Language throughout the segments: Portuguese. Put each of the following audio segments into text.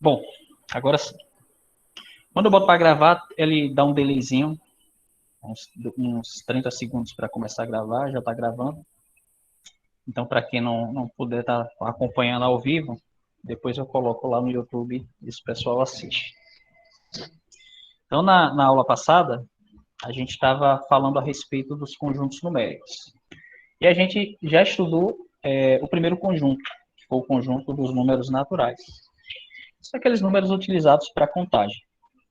Bom, agora sim. Quando eu boto para gravar, ele dá um delayzinho, uns 30 segundos para começar a gravar, já está gravando. Então, para quem não puder estar acompanhando ao vivo, depois eu coloco lá no YouTube e o pessoal assiste. Então, na aula passada, a gente estava falando a respeito dos conjuntos numéricos. E a gente já estudou o primeiro conjunto, que foi o conjunto dos números naturais. São aqueles números utilizados para contagem.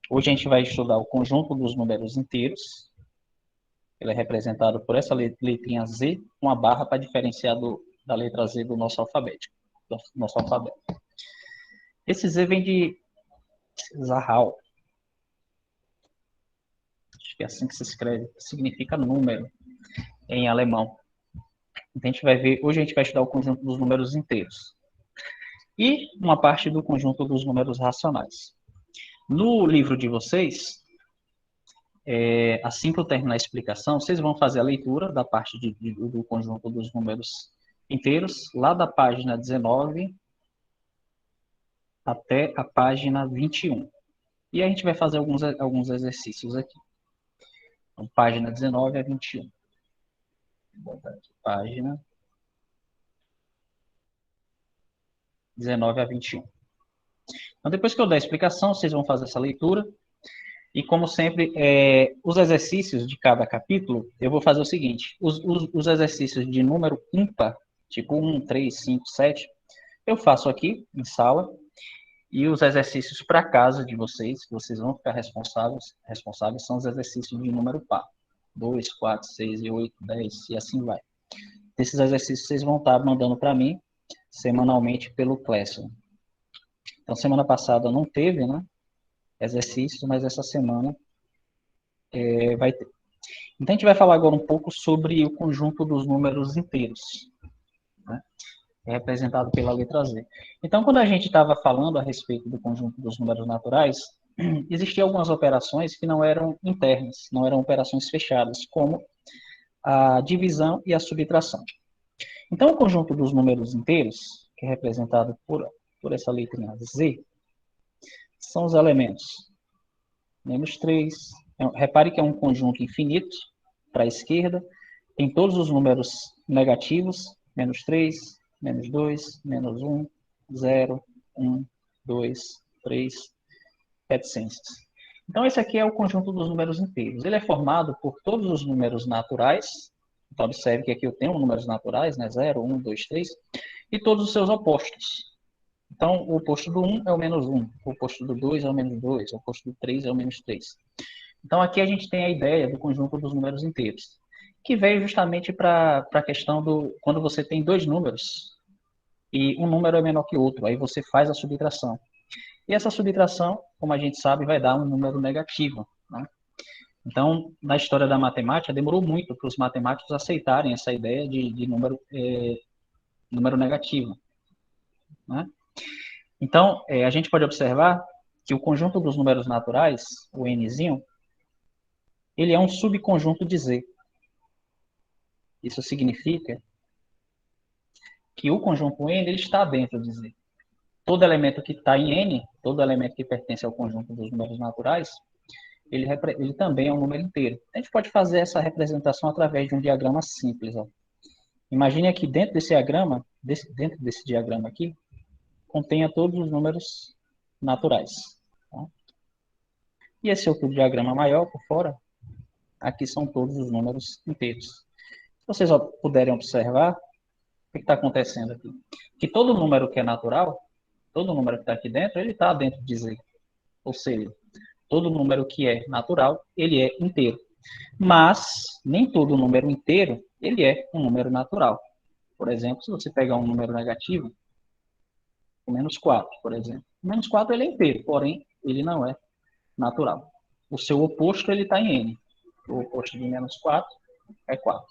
Hoje a gente vai estudar o conjunto dos números inteiros. Ele é representado por essa letrinha Z, uma barra para diferenciar da letra Z do nosso alfabeto. Esse Z vem de Zahl. Acho que é assim que se escreve. Significa número em alemão. Então hoje a gente vai estudar o conjunto dos números inteiros. E uma parte do conjunto dos números racionais. No livro de vocês, assim que eu terminar a explicação, vocês vão fazer a leitura da parte do conjunto dos números inteiros, lá da página 19 até a página 21. E a gente vai fazer alguns exercícios aqui. Então, página 19 a 21. Vou botar aqui, página 19 a 21. Então, depois que eu der a explicação, vocês vão fazer essa leitura. E, como sempre, os exercícios de cada capítulo, eu vou fazer o seguinte. Os exercícios de número ímpar, tipo 1, 3, 5, 7, eu faço aqui, em sala. E os exercícios para casa de vocês, que vocês vão ficar responsáveis, são os exercícios de número par. 2, 4, 6, 8, 10 e assim vai. Esses exercícios vocês vão estar mandando para mim semanalmente pelo Classroom. Então, semana passada não teve, né, exercício, mas essa semana vai ter. Então, a gente vai falar agora um pouco sobre o conjunto dos números inteiros, né? É representado pela letra Z. Então, quando a gente estava falando a respeito do conjunto dos números naturais, existiam algumas operações que não eram internas, não eram operações fechadas, como a divisão e a subtração. Então, o conjunto dos números inteiros, que é representado por essa letrinha Z, são os elementos menos 3. Repare que é um conjunto infinito para a esquerda, tem todos os números negativos, menos 3, menos 2, menos 1, 0, 1, 2, 3, reticências. Então, esse aqui é o conjunto dos números inteiros. Ele é formado por todos os números naturais. Então, observe que aqui eu tenho números naturais, né? 0, 1, 2, 3, e todos os seus opostos. Então, o oposto do 1 é o menos 1, o oposto do 2 é o menos 2, o oposto do 3 é o menos 3. Então, aqui a gente tem a ideia do conjunto dos números inteiros, que veio justamente para a questão do quando você tem dois números e um número é menor que o outro, aí você faz a subtração. E essa subtração, como a gente sabe, vai dar um número negativo, né? Então, na história da matemática, demorou muito para os matemáticos aceitarem essa ideia de número negativo, né? Então, a gente pode observar que o conjunto dos números naturais, o nzinho, ele é um subconjunto de Z. Isso significa que o conjunto N ele está dentro de Z. Todo elemento que está em N, todo elemento que pertence ao conjunto dos números naturais, ele também é um número inteiro. A gente pode fazer essa representação através de um diagrama simples. Ó. Imagine aqui dentro desse diagrama aqui, contenha todos os números naturais. Tá? E esse outro diagrama maior por fora, aqui são todos os números inteiros. Se vocês puderem observar, o que está acontecendo aqui? Que todo número que é natural, todo número que está aqui dentro, ele está dentro de Z. Ou seja, todo número que é natural, ele é inteiro. Mas, nem todo número inteiro, ele é um número natural. Por exemplo, se você pegar um número negativo, o menos 4, por exemplo. O menos 4 ele é inteiro, porém, ele não é natural. O seu oposto, ele está em N. O oposto de menos 4 é 4.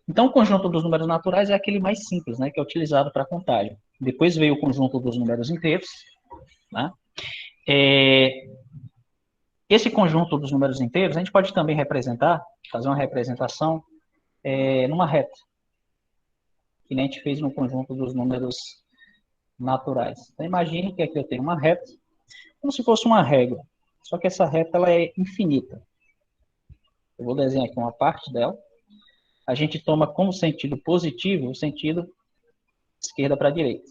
Então, o conjunto dos números naturais é aquele mais simples, né, que é utilizado para contagem. Depois veio o conjunto dos números inteiros. Né? Esse conjunto dos números inteiros, a gente pode também fazer uma representação numa reta, que nem a gente fez no conjunto dos números naturais. Então, imagine que aqui eu tenho uma reta, como se fosse uma régua. Só que essa reta ela é infinita. Eu vou desenhar aqui uma parte dela. A gente toma como sentido positivo o sentido esquerda para direita.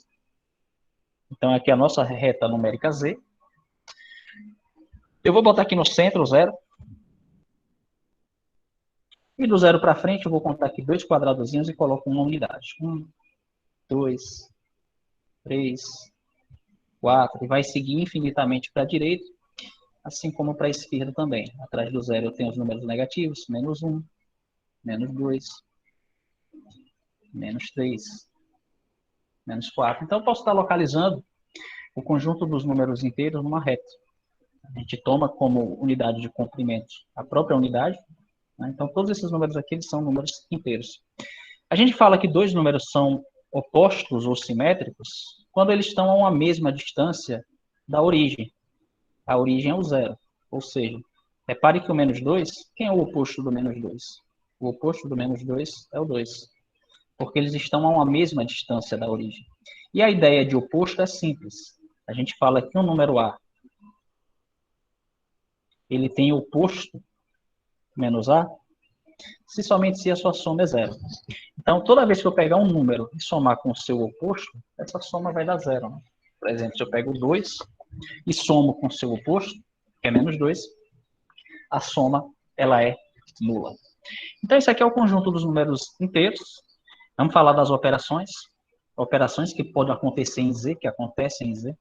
Então, aqui a nossa reta numérica Z. Eu vou botar aqui no centro, 0. E do 0 para frente, eu vou contar aqui 2 quadradozinhos e coloco uma unidade. 1, 2, 3, 4. E vai seguir infinitamente para a direita, assim como para a esquerda também. Atrás do 0 eu tenho os números negativos, menos 1, menos 2, menos 3, menos 4. Então, eu posso estar localizando o conjunto dos números inteiros numa reta. A gente toma como unidade de comprimento a própria unidade, né? Então, todos esses números aqui eles são números inteiros. A gente fala que dois números são opostos ou simétricos quando eles estão a uma mesma distância da origem. A origem é o 0. Ou seja, repare que o menos 2, quem é o oposto do menos 2? O oposto do menos 2 é o 2. Porque eles estão a uma mesma distância da origem. E a ideia de oposto é simples. A gente fala que um número A ele tem oposto menos A, somente se a sua soma é 0. Então, toda vez que eu pegar um número e somar com o seu oposto, essa soma vai dar 0. Né? Por exemplo, se eu pego 2 e somo com o seu oposto, que é menos 2, a soma ela é nula. Então, esse aqui é o conjunto dos números inteiros. Vamos falar das operações. Operações que podem acontecer em Z, que acontecem em Z.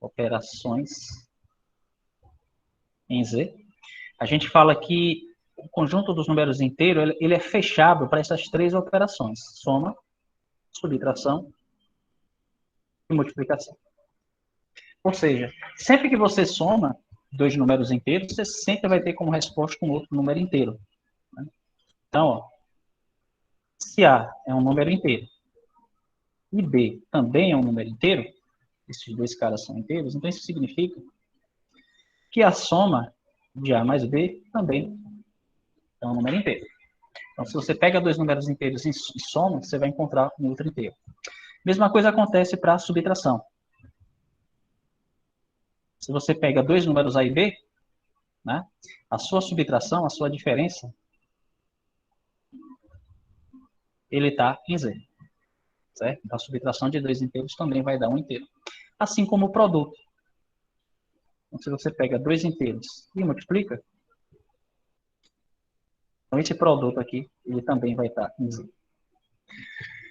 Operações em Z. A gente fala que o conjunto dos números inteiros ele é fechado para essas três operações: soma, subtração e multiplicação. Ou seja, sempre que você soma dois números inteiros, você sempre vai ter como resposta um outro número inteiro. Né? Então, ó, se A é um número inteiro e B também é um número inteiro, esses dois caras são inteiros, então isso significa que a soma de A mais B também é um número inteiro. Então, se você pega dois números inteiros e soma, você vai encontrar um outro inteiro. Mesma coisa acontece para a subtração. Se você pega dois números A e B, né, a sua subtração, a sua diferença, ele está em Z. Certo? A subtração de dois inteiros também vai dar um inteiro. Assim como o produto. Então, se você pega dois inteiros e multiplica, então esse produto aqui, ele também vai estar em Z.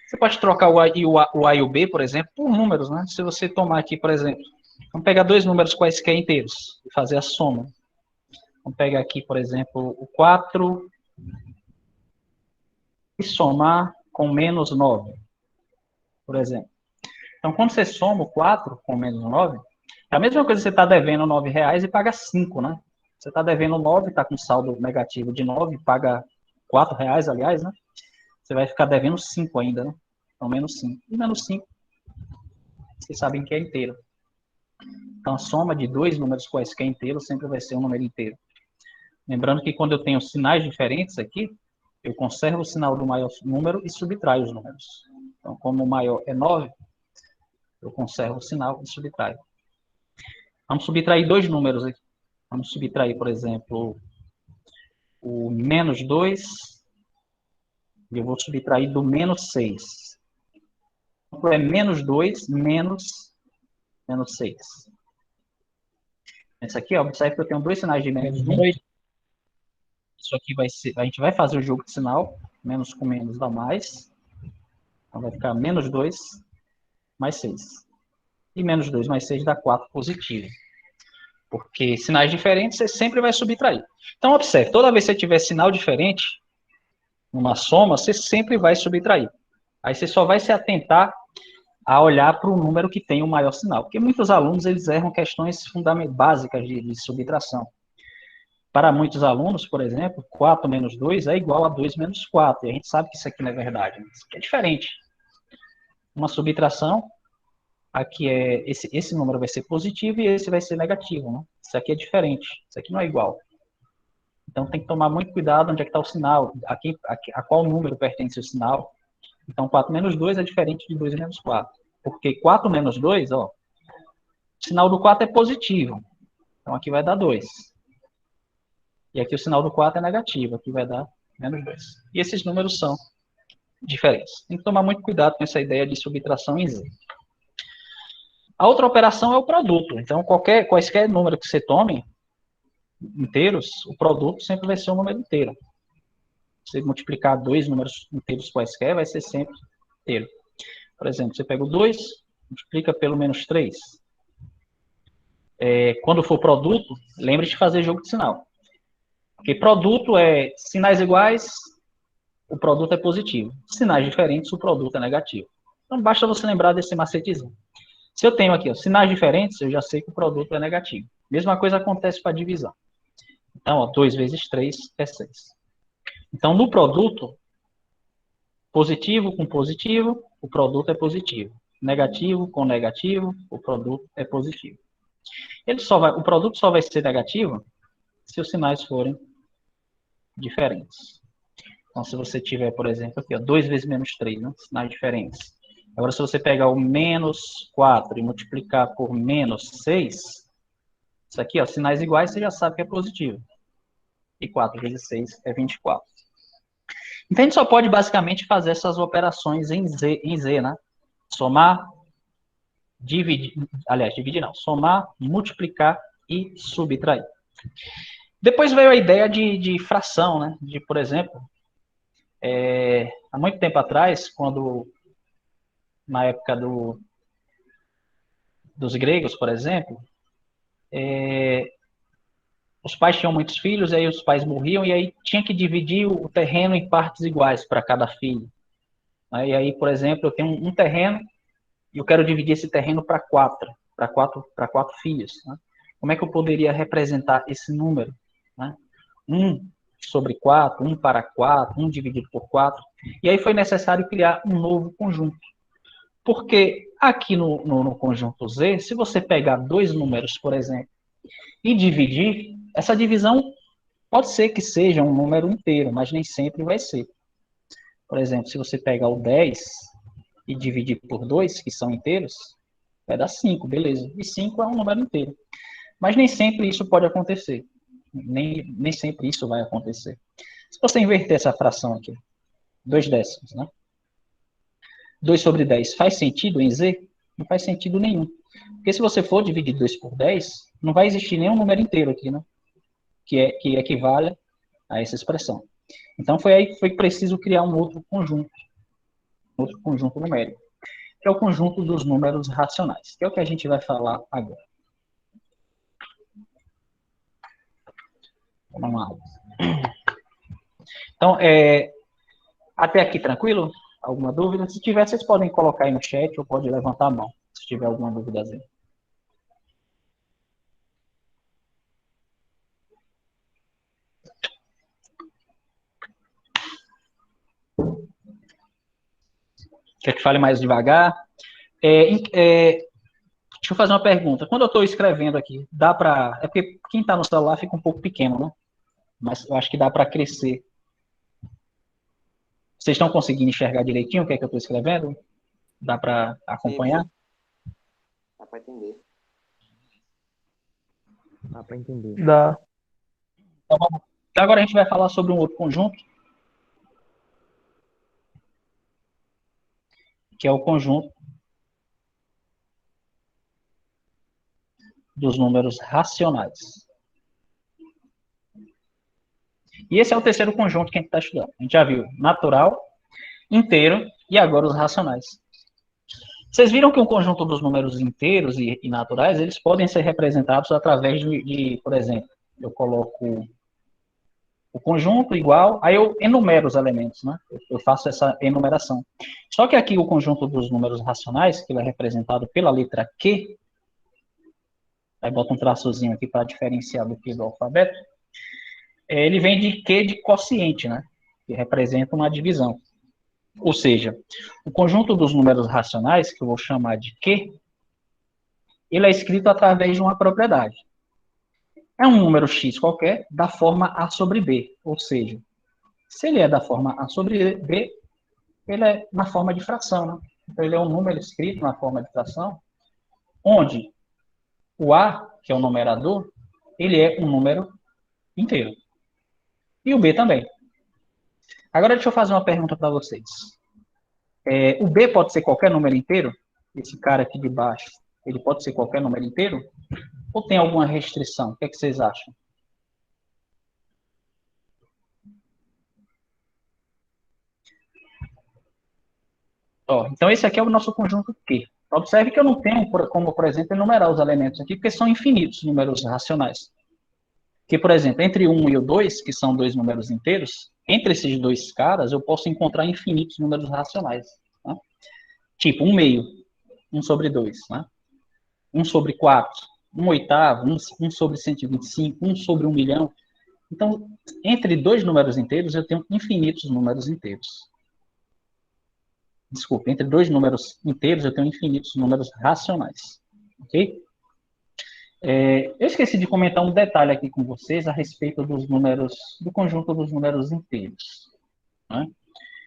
Você pode trocar o A e o B, por exemplo, por números, né? Se você tomar aqui, por exemplo, vamos pegar dois números quaisquer inteiros e fazer a soma. Vamos pegar aqui, por exemplo, o 4 e somar com menos 9, por exemplo. Então, quando você soma o 4 com menos 9, é a mesma coisa que você está devendo R$9 e paga 5, né? Você está devendo 9, está com saldo negativo de 9, paga R$4, aliás, né? Você vai ficar devendo 5 ainda, né? Então, menos 5. E menos 5, vocês sabem que é inteiro. Então, a soma de dois números quaisquer inteiros sempre vai ser um número inteiro. Lembrando que quando eu tenho sinais diferentes aqui, eu conservo o sinal do maior número e subtraio os números. Então, como o maior é 9, eu conservo o sinal e subtraio. Vamos subtrair dois números aqui. Vamos subtrair, por exemplo, o menos 2, e eu vou subtrair do menos 6. Então, é menos 2 menos 6. Esse aqui, ó, observe que eu tenho dois sinais de menos 1. Isso aqui vai ser, a gente vai fazer o jogo de sinal, menos com menos dá mais. Então vai ficar menos 2 mais 6. E menos 2 mais 6 dá 4 positivo. Porque sinais diferentes você sempre vai subtrair. Então observe, toda vez que você tiver sinal diferente, numa soma, você sempre vai subtrair. Aí você só vai se atentar a olhar para o número que tem o maior sinal. Porque muitos alunos eles erram questões básicas de subtração. Para muitos alunos, por exemplo, 4 menos 2 é igual a 2 menos 4. E a gente sabe que isso aqui não é verdade. Isso aqui é diferente. Uma subtração, aqui é esse número vai ser positivo e esse vai ser negativo. Né? Isso aqui é diferente. Isso aqui não é igual. Então tem que tomar muito cuidado onde é que está o sinal, a qual número pertence o sinal. Então 4 menos 2 é diferente de 2 menos 4. Porque 4 menos 2, ó, O sinal do 4 é positivo. Então, aqui vai dar 2. E aqui o sinal do 4 é negativo. Aqui vai dar menos 2. E esses números são diferentes. Tem que tomar muito cuidado com essa ideia de subtração em Z. A outra operação é o produto. Então, quaisquer número que você tome, inteiros, o produto sempre vai ser um número inteiro. Se você multiplicar dois números inteiros quaisquer, vai ser sempre inteiro. Por exemplo, você pega o 2, multiplica pelo menos 3. Quando for produto, lembre de fazer jogo de sinal. Porque produto é sinais iguais, o produto é positivo. Sinais diferentes, o produto é negativo. Então, basta você lembrar desse macetezinho. Se eu tenho aqui sinais diferentes, eu já sei que o produto é negativo. Mesma coisa acontece para a divisão. Então, 2 vezes 3 é 6. Então, no produto, positivo com positivo, o produto é positivo. Negativo com negativo, o produto é positivo. O produto só vai ser negativo se os sinais forem diferentes. Então, se você tiver, por exemplo, aqui, 2 vezes menos 3, né? Sinais diferentes. Agora, se você pegar o menos 4 e multiplicar por menos 6, isso aqui, sinais iguais, você já sabe que é positivo. E 4 vezes 6 é 24. Então, a gente só pode, basicamente, fazer essas operações em Z, né? Somar, dividir não. Somar, multiplicar e subtrair. Depois veio a ideia de fração, né? Por exemplo, há muito tempo atrás, na época dos gregos, por exemplo, os pais tinham muitos filhos, aí os pais morriam, e aí tinha que dividir o terreno em partes iguais para cada filho. E aí, por exemplo, eu tenho um terreno e eu quero dividir esse terreno para quatro filhos. Né? Como é que eu poderia representar esse número? Né? 1 sobre 4, 1 para 4, 1 dividido por 4. E aí foi necessário criar um novo conjunto. Porque aqui no conjunto Z, se você pegar dois números, por exemplo, e dividir, essa divisão pode ser que seja um número inteiro, mas nem sempre vai ser. Por exemplo, se você pegar o 10 e dividir por 2, que são inteiros, vai dar 5, beleza. E 5 é um número inteiro. Mas nem sempre isso pode acontecer. Nem sempre isso vai acontecer. Se você inverter essa fração aqui, 2 décimos, né? 2 sobre 10 faz sentido em Z? Não faz sentido nenhum. Porque se você for dividir 2 por 10, não vai existir nenhum número inteiro aqui, né? Que equivale a essa expressão. Então, foi preciso criar um outro conjunto numérico, que é o conjunto dos números racionais, que é o que a gente vai falar agora. Vamos lá. Então, até aqui tranquilo? Alguma dúvida? Se tiver, vocês podem colocar aí no chat ou pode levantar a mão, se tiver alguma dúvidazinha. Quer que fale mais devagar? Deixa eu fazer uma pergunta. Quando eu estou escrevendo aqui, dá para... É porque quem está no celular fica um pouco pequeno, né? Mas eu acho que dá para crescer. Vocês estão conseguindo enxergar direitinho o que é que eu estou escrevendo? Dá para acompanhar? Sim. Dá para entender. Dá para entender. Dá. Então, agora a gente vai falar sobre um outro conjunto, que é o conjunto dos números racionais. E esse é o terceiro conjunto que a gente está estudando. A gente já viu natural, inteiro e agora os racionais. Vocês viram que o conjunto dos números inteiros e naturais, eles podem ser representados através por exemplo, eu coloco o conjunto igual, aí eu enumero os elementos, né? Eu faço essa enumeração. Só que aqui o conjunto dos números racionais, que é representado pela letra Q, aí bota um traçozinho aqui para diferenciar do Q do alfabeto, ele vem de Q de quociente, né? Que representa uma divisão. Ou seja, o conjunto dos números racionais, que eu vou chamar de Q, ele é escrito através de uma propriedade. É um número x qualquer da forma A sobre B. Ou seja, se ele é da forma A sobre B, ele é na forma de fração, né? Então, ele é um número escrito na forma de fração, onde O A, que é o numerador, ele é um número inteiro. E o B também. Agora deixa eu fazer uma pergunta para vocês. O B pode ser qualquer número inteiro? Esse cara aqui de baixo, ele pode ser qualquer número inteiro? Ou tem alguma restrição? O que é que vocês acham? Então, esse aqui é o nosso conjunto Q. Observe que eu não tenho como, por exemplo, enumerar os elementos aqui, porque são infinitos números racionais. Que, por exemplo, entre o 1 e o 2, que são dois números inteiros, entre esses dois caras, eu posso encontrar infinitos números racionais. Tá? Tipo, 1 meio, 1 sobre 2, né? 1 sobre 4, 1 oitavo, 1 sobre 125, 1 sobre 1 milhão. Então, entre dois números inteiros, eu tenho infinitos números inteiros. Desculpa, entre dois números inteiros, eu tenho infinitos números racionais. Ok? Eu esqueci de comentar um detalhe aqui com vocês a respeito dos números, do conjunto dos números inteiros, né?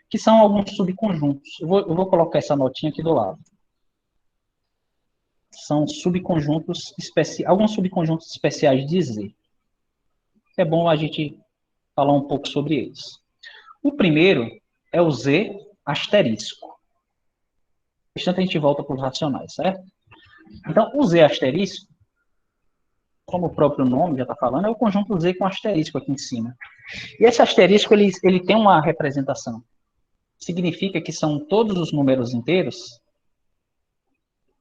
Que são alguns subconjuntos. Eu vou colocar essa notinha aqui do lado. São subconjuntos especiais, alguns subconjuntos especiais de Z. É bom a gente falar um pouco sobre eles. O primeiro é o Z asterisco. Portanto, a gente volta para os racionais, certo? Então, o Z asterisco, como o próprio nome já está falando, é o conjunto Z com asterisco aqui em cima. E esse asterisco, ele tem uma representação. Significa que são todos os números inteiros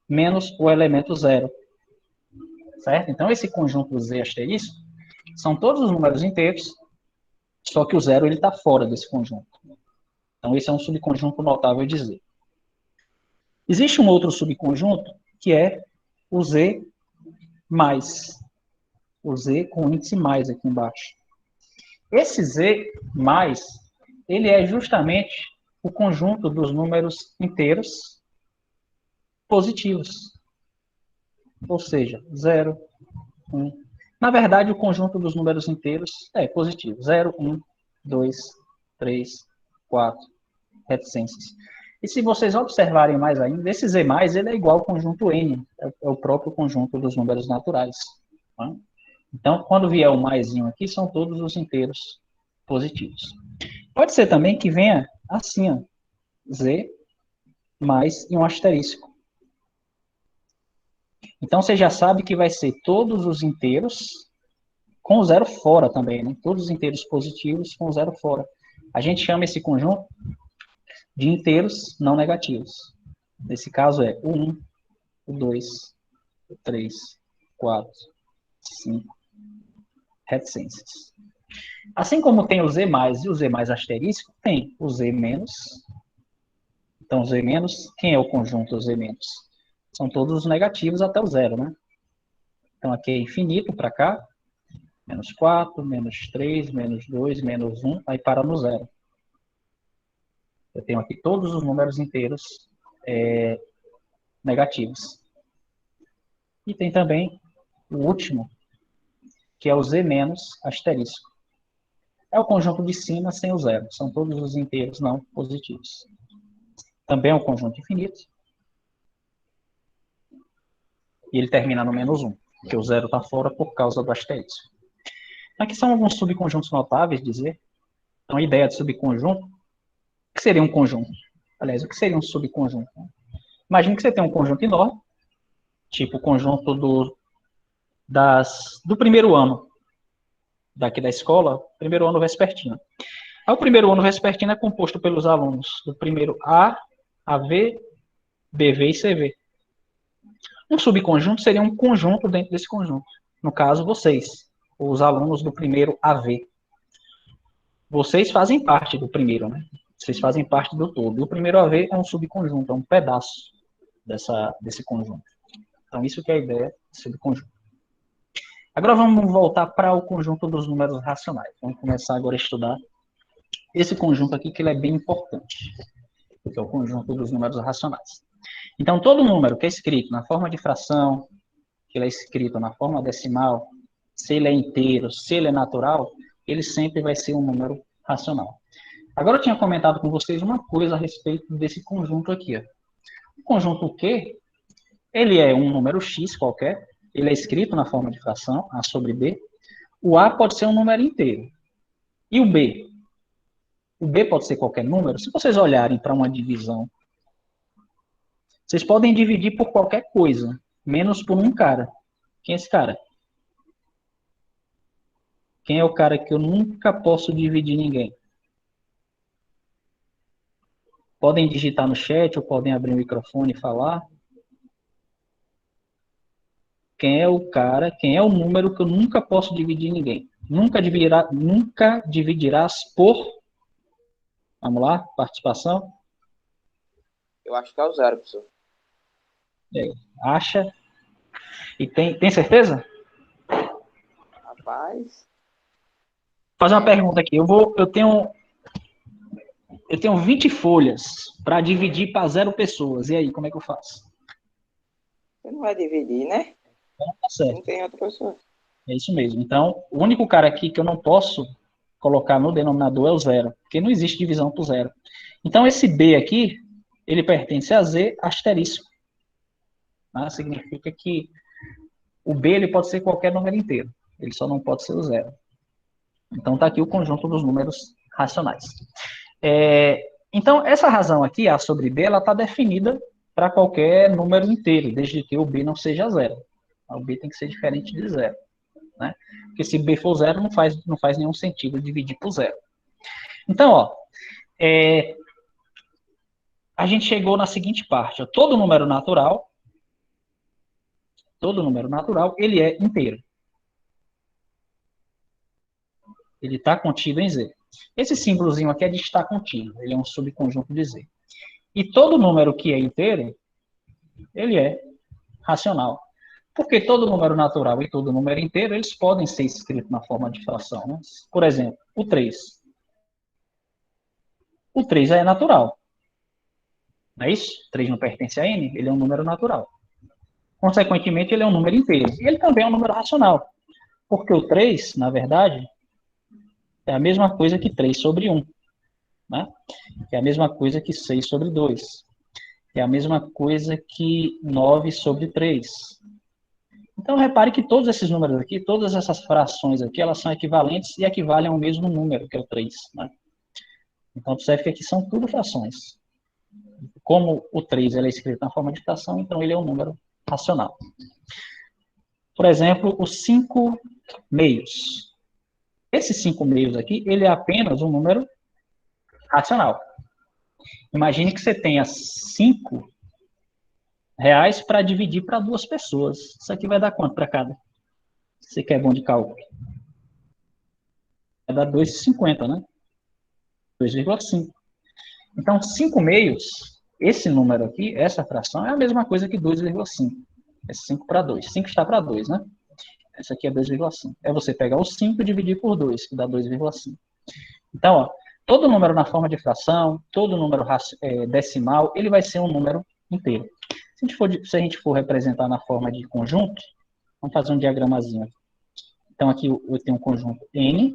menos o elemento zero. Certo? Então, esse conjunto Z asterisco são todos os números inteiros, só que o zero está fora desse conjunto. Então, esse é um subconjunto notável de Z. Existe um outro subconjunto, que é o Z mais. O Z com índice mais aqui embaixo. Esse Z mais, ele é justamente o conjunto dos números inteiros positivos. Ou seja, 0, 1. Na verdade, o conjunto dos números inteiros é positivo. 0, 1, 2, 3, 4, reticências. E se vocês observarem mais ainda, esse Z+, ele é igual ao conjunto N, é o próprio conjunto dos números naturais. Tá? Então, quando vier o maisinho aqui, são todos os inteiros positivos. Pode ser também que venha assim, ó, Z mais e um asterisco. Então, você já sabe que vai ser todos os inteiros com zero fora também, né? Todos os inteiros positivos com zero fora. A gente chama esse conjunto de inteiros não negativos. Nesse caso é o 1, o 2, o 3, 4, 5, reticências. Assim como tem o Z mais e o Z mais asterisco, tem o Z menos. Então, o Z menos, quem é o conjunto Z menos? São todos os negativos até o zero, né? Então, aqui é infinito para cá. Menos 4, menos 3, menos 2, menos 1, aí para no zero. Eu tenho aqui todos os números inteiros negativos. E tem também o último, que é o Z menos asterisco. É o conjunto de cima sem o zero. São todos os inteiros não positivos. Também é um conjunto infinito. E ele termina no menos 1, porque o zero está fora por causa do asterisco. Aqui são alguns subconjuntos notáveis, dizer. Então, a ideia de subconjunto, o que seria um conjunto? Aliás, o que seria um subconjunto? Imagine que você tem um conjunto enorme, tipo o conjunto do primeiro ano daqui da escola, primeiro ano vespertino. Aí, o primeiro ano vespertino é composto pelos alunos do primeiro A, AV, BV e CV. Um subconjunto seria um conjunto dentro desse conjunto. No caso, vocês, os alunos do primeiro AV. Vocês fazem parte do primeiro, né? Vocês fazem parte do todo. E o primeiro AV é um subconjunto, é um pedaço desse conjunto. Então, isso que é a ideia de subconjunto. Agora vamos voltar para o conjunto dos números racionais. Vamos começar agora a estudar esse conjunto aqui, que ele é bem importante, que é o conjunto dos números racionais. Então, todo número que é escrito na forma de fração, que ele é escrito na forma decimal, se ele é inteiro, se ele é natural, ele sempre vai ser um número racional. Agora eu tinha comentado com vocês uma coisa a respeito desse conjunto aqui. Ó. O conjunto Q, ele é um número x qualquer, ele é escrito na forma de fração, A sobre B. O A pode ser um número inteiro. E o B? O B pode ser qualquer número. Se vocês olharem para uma divisão, vocês podem dividir por qualquer coisa, menos por um cara. Quem é esse cara? Quem é o cara que eu nunca posso dividir ninguém? Podem digitar no chat ou podem abrir o microfone e falar. Quem é o cara, quem é o número que eu nunca posso dividir ninguém? Nunca dividirás por... Vamos lá, participação. Eu acho que é o zero, professor. Acha. E tem certeza? Rapaz, Vou fazer uma pergunta aqui. Eu tenho 20 folhas para dividir para 0 pessoas. E aí, como é que eu faço? você não vai dividir, né? Tá certo. Não tem outra pessoa. É isso mesmo. Então, o único cara aqui que eu não posso colocar no denominador é o zero, porque não existe divisão por zero. Então, esse B aqui, ele pertence a Z asterisco. Tá? Significa que o B ele pode ser qualquer número inteiro. Ele só não pode ser o zero. Então, está aqui o conjunto dos números racionais. Então, essa razão aqui, A sobre B, ela está definida para qualquer número inteiro, desde que o B não seja zero. O B tem que ser diferente de zero. Né? Porque se B for zero, não faz nenhum sentido dividir por zero. Então, ó, a gente chegou na seguinte parte. Ó, todo número natural, ele é inteiro. Ele está contido em Z. Esse símbolozinho aqui é de estar contido. Ele é um subconjunto de Z. E todo número que é inteiro, ele é racional. Porque todo número natural e todo número inteiro, eles podem ser escritos na forma de fração. Né? Por exemplo, o 3. O 3 é natural. Não é isso? 3 não pertence a n, ele é um número natural. Consequentemente, ele é um número inteiro. E ele também é um número racional. Porque o 3, na verdade, é a mesma coisa que 3 sobre 1. Né? É a mesma coisa que 6 sobre 2. É a mesma coisa que 9 sobre 3. Então, repare que todos esses números aqui, todas essas frações aqui, elas são equivalentes e equivalem ao mesmo número, que é o 3. Né? Então, observe que aqui são tudo frações. Como o 3 ele é escrito na forma de fração, então ele é um número racional. Por exemplo, os 5 meios. Esses 5 meios aqui, ele é apenas um número racional. Imagine que você tenha 5 reais para dividir para 2 pessoas. Isso aqui vai dar quanto para cada? Você que é bom de cálculo. Vai dar 2,50, né? 2,5. Então, 5 meios, esse número aqui, essa fração, é a mesma coisa que 2,5. É 5 para 2. 5 está para 2, né? Essa aqui é 2,5. É você pegar o 5 e dividir por 2, que dá 2,5. Então, ó, todo número na forma de fração, todo número decimal, ele vai ser um número inteiro. Se a gente for representar na forma de conjunto, vamos fazer um diagramazinho aqui. Então, aqui eu tenho um conjunto N,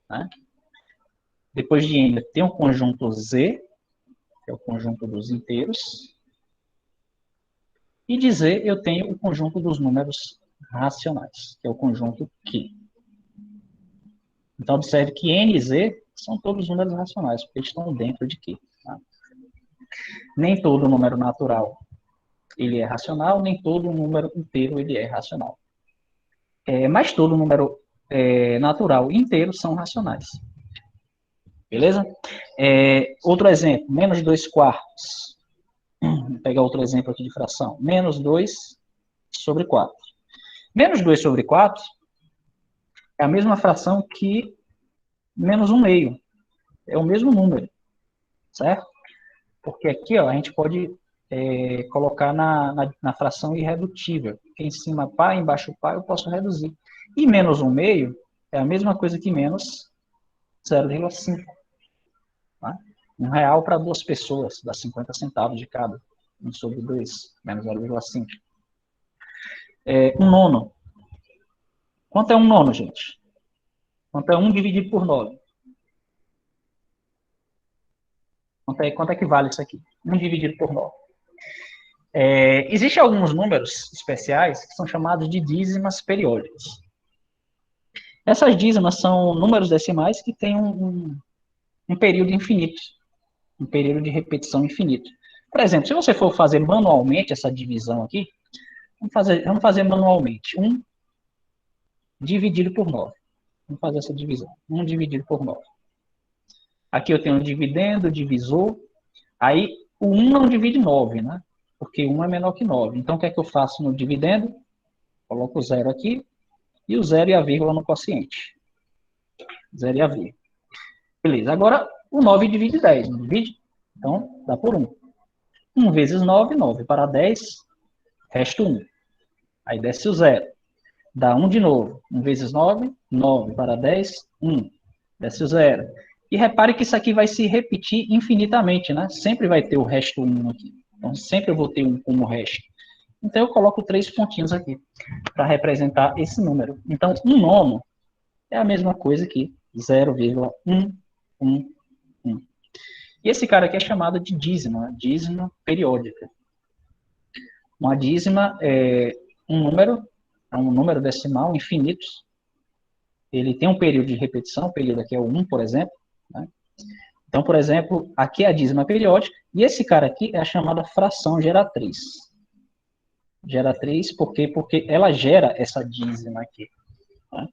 né? Depois de N, eu tenho um conjunto Z, que é o conjunto dos inteiros. E de Z, eu tenho o conjunto dos números racionais, que é o conjunto Q. Então, observe que N e Z são todos números racionais, porque eles estão dentro de Q. Tá? Nem todo número natural ele é racional, nem todo número inteiro ele é racional. Mas todo número natural e inteiro são racionais. Beleza? Outro exemplo, menos 2 quartos. Vou pegar outro exemplo aqui de fração. Menos 2 sobre 4. Menos 2 sobre 4 é a mesma fração que menos 1 meio. É o mesmo número, certo? Porque aqui ó, a gente pode colocar na fração irredutível. Porque em cima pá, embaixo pá, eu posso reduzir. E menos 1 meio é a mesma coisa que menos 0,5. Tá? R$1 para 2 pessoas, dá 50 centavos de cada. 1 sobre 2, menos 0,5. Um nono. Quanto é um nono, gente? Quanto é 1 dividido por 9? Quanto é que vale isso aqui? 1 dividido por 9. Existem alguns números especiais que são chamados de dízimas periódicas. Essas dízimas são números decimais que têm um período infinito, um período de repetição infinito. Por exemplo, se você for fazer manualmente essa divisão aqui, vamos fazer manualmente. 1 dividido por 9. Vamos fazer essa divisão. 1 dividido por 9. Aqui eu tenho um dividendo, divisor. Aí o 1 não divide 9, né? Porque 1 é menor que 9. Então o que é que eu faço no dividendo? Coloco o 0 aqui e o 0 e a vírgula no quociente. 0 e a vírgula. Beleza. Agora o 9 divide 10, não divide? Então dá por 1. 1 vezes 9, 9 para 10, resta 1. Aí desce o 0. Dá 1 de novo. 1 vezes 9, 9 para 10, 1. Desce o 0. E repare que isso aqui vai se repetir infinitamente, né? Sempre vai ter o resto 1 aqui. Então, sempre eu vou ter 1 como resto. Então, eu coloco 3 pontinhos aqui para representar esse número. Então, 1 nono é a mesma coisa que 0,111. E esse cara aqui é chamado de dízima, né? Dízima periódica. Uma dízima é um número decimal infinito. Ele tem um período de repetição, o período aqui é o 1, por exemplo. Né? Então, por exemplo, aqui é a dízima periódica, e esse cara aqui é a chamada fração geratriz. Geratriz, por quê? Porque ela gera essa dízima aqui. Né?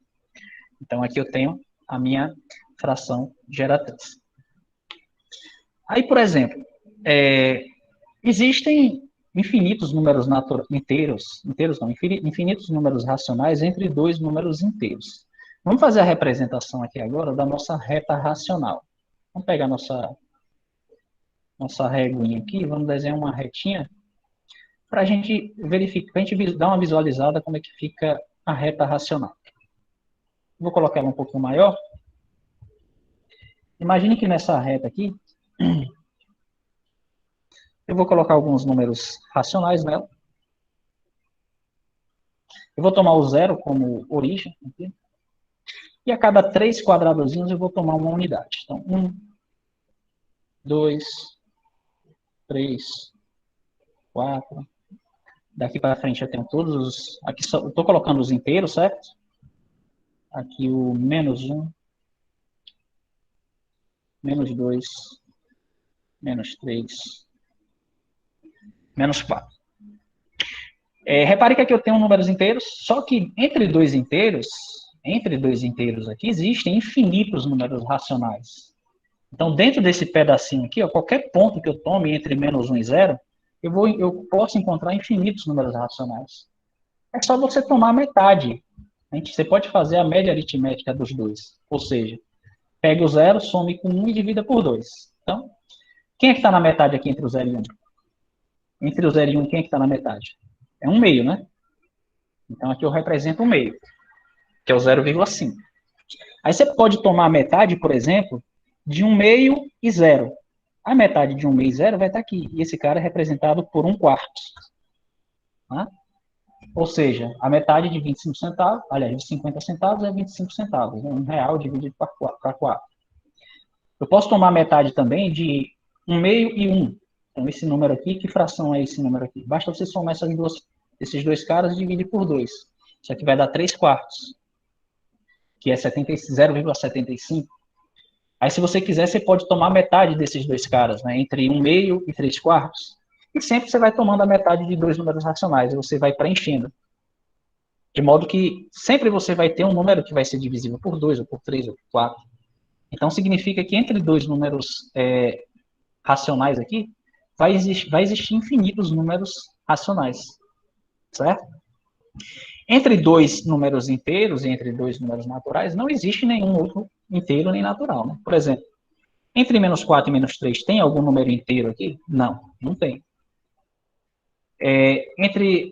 Então, aqui eu tenho a minha fração geratriz. Aí, por exemplo, existem infinitos números infinitos números racionais entre dois números inteiros. Vamos fazer a representação aqui agora da nossa reta racional. Vamos pegar nossa reguinha aqui, vamos desenhar uma retinha para a gente verificar, para a gente dar uma visualizada como é que fica a reta racional. Vou colocar ela um pouquinho maior. Imagine que nessa reta aqui, eu vou colocar alguns números racionais nela. Eu vou tomar o 0 como origem aqui. E a cada 3 quadradozinhos eu vou tomar uma unidade. Então, 1, 2, 3, 4. Daqui para frente eu tenho todos os... Aqui eu estou colocando os inteiros, certo? Aqui o menos 1, menos 2, menos 3, menos 4. Repare que aqui eu tenho números inteiros, só que entre dois inteiros aqui, existem infinitos números racionais. Então, dentro desse pedacinho aqui, ó, qualquer ponto que eu tome entre menos 1 e 0, eu posso encontrar infinitos números racionais. É só você tomar a metade. Você pode fazer a média aritmética dos dois. Ou seja, pegue o 0, some com 1 e divida por 2. Então, quem é que está na metade aqui entre o 0 e 1? Entre o 0 e 1, quem é que está na metade? É 1 meio, né? Então, aqui eu represento 1 meio, que é o 0,5. Aí você pode tomar a metade, por exemplo, de 1 meio e 0. A metade de 1 meio e 0 vai estar aqui. E esse cara é representado por 1 quarto. Tá? Ou seja, a metade de 25 centavos, aliás, de 50 centavos é 25 centavos. Né? R$1 dividido para 4. Eu posso tomar a metade também de 1 meio e 1. Então, esse número aqui, que fração é esse número aqui? Basta você somar esses dois caras e dividir por 2. Isso aqui vai dar 3 quartos, que é 0,75. Aí, se você quiser, você pode tomar metade desses dois caras, né, entre 1 meio e 3 quartos. E sempre você vai tomando a metade de dois números racionais, e você vai preenchendo. De modo que sempre você vai ter um número que vai ser divisível por 2, ou por 3, ou por 4. Então, significa que entre dois números racionais aqui, vai existir infinitos números racionais. Certo? Entre dois números inteiros e entre dois números naturais, não existe nenhum outro inteiro nem natural. Né? Por exemplo, entre menos 4 e menos 3, tem algum número inteiro aqui? Não, não tem. Entre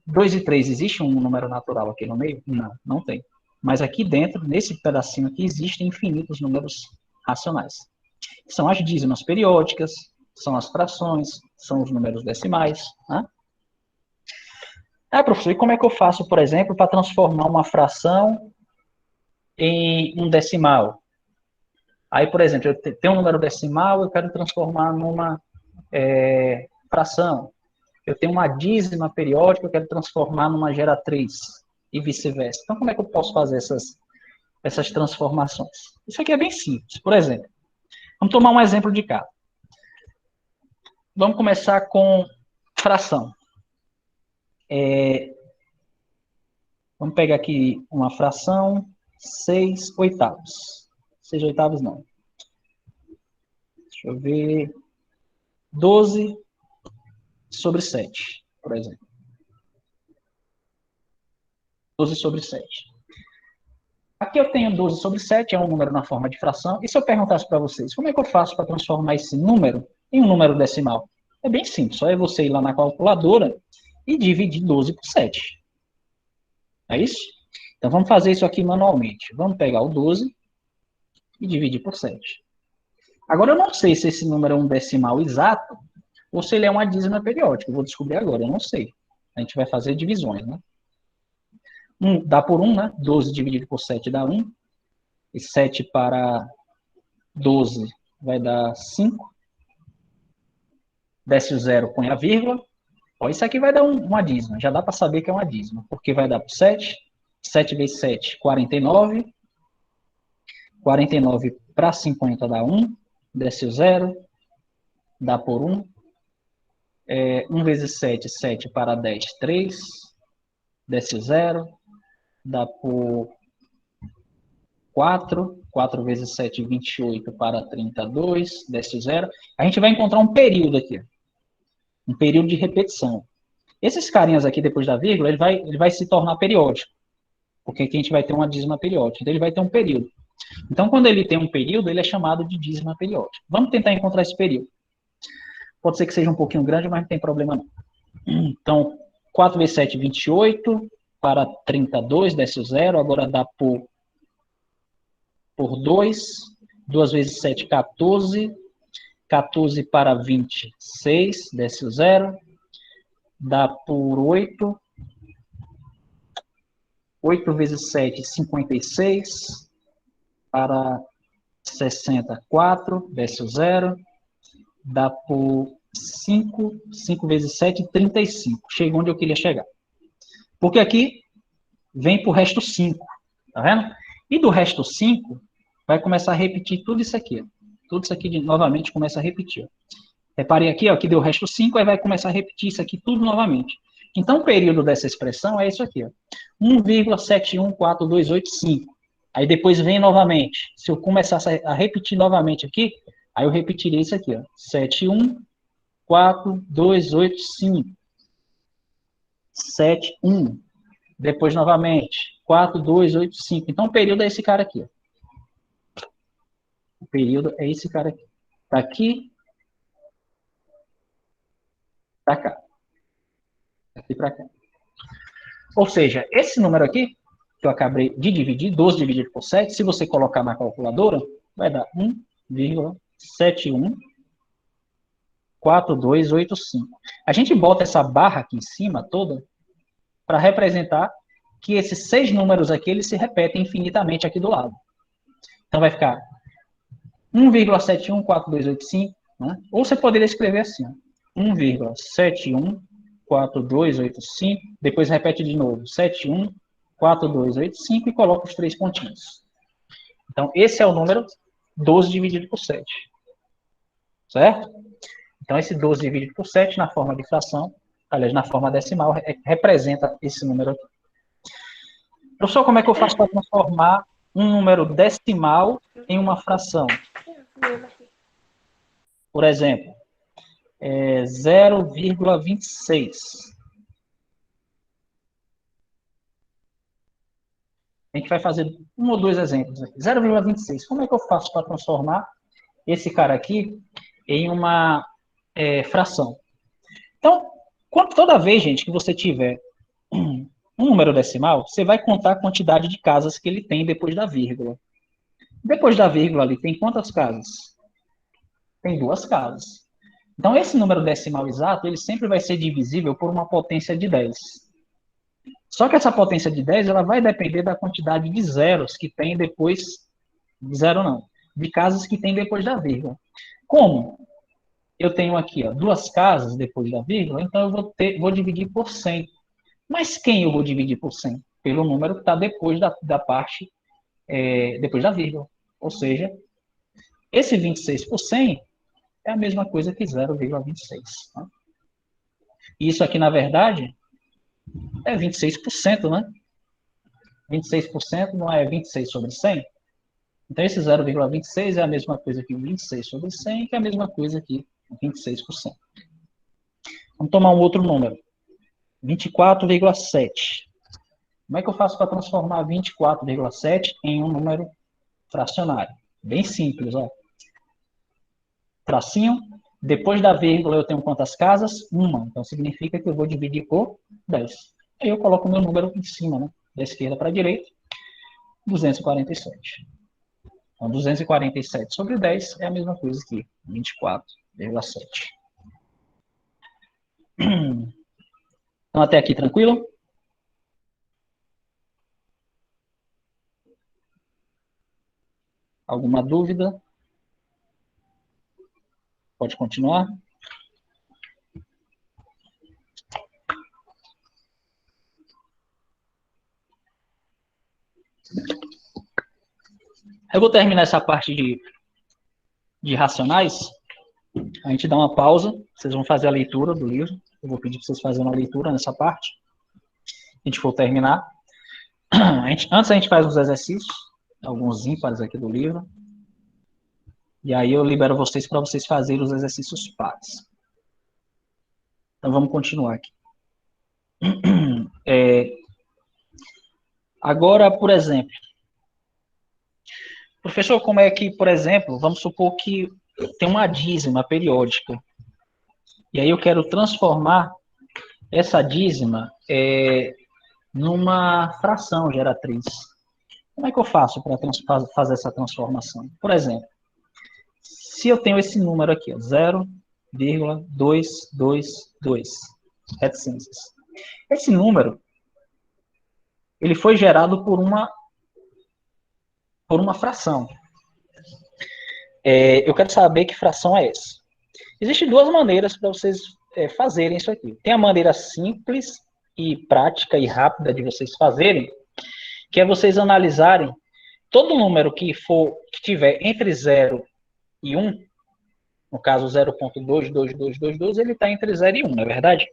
2 e 3, existe um número natural aqui no meio? Não, não tem. Mas aqui dentro, nesse pedacinho aqui, existem infinitos números racionais. São as dízimas periódicas, são as frações, são os números decimais. Né? Professor, e como é que eu faço, por exemplo, para transformar uma fração em um decimal? Aí, por exemplo, eu tenho um número decimal, eu quero transformar numa fração. eu tenho uma dízima periódica, eu quero transformar numa geratriz, e vice-versa. Então, como é que eu posso fazer essas transformações? Isso aqui é bem simples. Por exemplo, vamos tomar um exemplo de cá. Vamos começar com fração. Vamos pegar aqui uma fração, 6 oitavos. 6 oitavos não. Deixa eu ver. 12 sobre 7, por exemplo. 12 sobre 7. Aqui eu tenho 12 sobre 7, é um número na forma de fração. E se eu perguntasse para vocês, como é que eu faço para transformar esse número em um número decimal? É bem simples, só é você ir lá na calculadora e dividir 12 por 7. É isso? Então vamos fazer isso aqui manualmente. Vamos pegar o 12 e dividir por 7. Agora eu não sei se esse número é um decimal exato ou se ele é uma dízima periódica. Eu vou descobrir agora, eu não sei. A gente vai fazer divisões, né? 1 dá por 1, né? 12 dividido por 7 dá 1. E 7 para 12 vai dar 5. Desce o 0, põe a vírgula. Ó, isso aqui vai dar uma dízima. Já dá para saber que é uma dízima. Porque vai dar por 7. 7 vezes 7, 49. 49 para 50 dá 1. Desce o 0. Dá por 1. 1 vezes 7, 7 para 10, 3. Desce o 0. Dá por 4. 4 vezes 7, 28 para 32. Desce o 0. A gente vai encontrar um período aqui. Um período de repetição. Esses carinhas aqui, depois da vírgula, ele vai se tornar periódico. Porque aqui a gente vai ter uma dízima periódica. Então, ele vai ter um período. Então, quando ele tem um período, ele é chamado de dízima periódica. Vamos tentar encontrar esse período. Pode ser que seja um pouquinho grande, mas não tem problema não. Então, 4 vezes 7, 28. Para 32, desce o 0. Agora dá por 2. 2 vezes 7, 14. 14 para 20, 6. Desce o 0. Dá por 8. 8 vezes 7, 56. Para 64, desce o 0. Dá por 5. 5 vezes 7, 35. Chega onde eu queria chegar. Porque aqui vem para o resto 5. Tá vendo? E do resto 5, vai começar a repetir tudo isso aqui. Tudo isso aqui novamente começa a repetir. Reparem aqui, ó, que deu o resto 5, aí vai começar a repetir isso aqui tudo novamente. Então, o período dessa expressão é isso aqui, ó. 1,71428,5. Aí depois vem novamente. Se eu começasse a repetir novamente aqui, aí eu repetiria isso aqui, ó. 71428,5. 71. Depois novamente. 4285. Então, o período é esse cara aqui, ó. O período é esse cara aqui. Tá aqui. Pra cá. Aqui pra cá. Ou seja, esse número aqui, que eu acabei de dividir, 12 dividido por 7, se você colocar na calculadora, vai dar 1,714285. A gente bota essa barra aqui em cima toda para representar que esses 6 números aqui, eles se repetem infinitamente aqui do lado. Então vai ficar 1,714285, né? Ou você poderia escrever assim, 1,714285, depois repete de novo, 714285 e coloca os 3 pontinhos. Então, esse é o número 12 dividido por 7. Certo? Então, esse 12 dividido por 7, na forma de fração, aliás, na forma decimal, representa esse número aqui. Professor, como é que eu faço para transformar um número decimal em uma fração? Por exemplo, 0,26. A gente vai fazer um ou dois exemplos aqui. 0,26. Como é que eu faço para transformar esse cara aqui em uma fração? Então, toda vez, gente, que você tiver um número decimal, você vai contar a quantidade de casas que ele tem depois da vírgula. Depois da vírgula ali, tem quantas casas? Tem 2 casas. Então, esse número decimal exato, ele sempre vai ser divisível por uma potência de 10. Só que essa potência de 10, ela vai depender da quantidade de zeros que tem depois, de zero não, de casas que tem depois da vírgula. Como? eu tenho aqui, ó, duas casas depois da vírgula, então eu vou dividir por 100. Mas quem eu vou dividir por 100? Pelo número que está depois da parte, depois da vírgula. Ou seja, esse 26 por 100 é a mesma coisa que 0,26. Né? Isso aqui, na verdade, é 26%, né? 26% não é 26 sobre 100? Então, esse 0,26 é a mesma coisa que 26 sobre 100, que é a mesma coisa que 26%. Vamos tomar um outro número. 24,7. Como é que eu faço para transformar 24,7 em um número fracionário? Bem simples, ó. Tracinho. Depois da vírgula eu tenho quantas casas? Uma. Então, significa que eu vou dividir por 10. Aí eu coloco o meu número em cima, né? Da esquerda para a direita. 247. Então, 247 sobre 10 é a mesma coisa que 24,7. Então, até aqui, tranquilo? Alguma dúvida? Pode continuar? Eu vou terminar essa parte de racionais. A gente dá uma pausa. Vocês vão fazer a leitura do livro. Eu vou pedir para vocês fazerem uma leitura nessa parte. A gente for terminar. Antes a gente faz os exercícios, alguns ímpares aqui do livro. E aí eu libero vocês para vocês fazerem os exercícios pares. Então vamos continuar aqui. Agora, por exemplo, professor, como é que, por exemplo, vamos supor que tem uma dízima periódica. E aí eu quero transformar essa dízima numa fração geratriz. Como é que eu faço para fazer essa transformação? Por exemplo, se eu tenho esse número aqui, 0,222 reticências. Esse número, ele foi gerado por uma fração. Eu quero saber que fração é essa. Existem duas maneiras para vocês fazerem isso aqui. Tem a maneira simples e prática e rápida de vocês fazerem, que é vocês analisarem todo número que tiver entre 0 e 1, no caso 0,22222, ele está entre 0 e 1, não é verdade?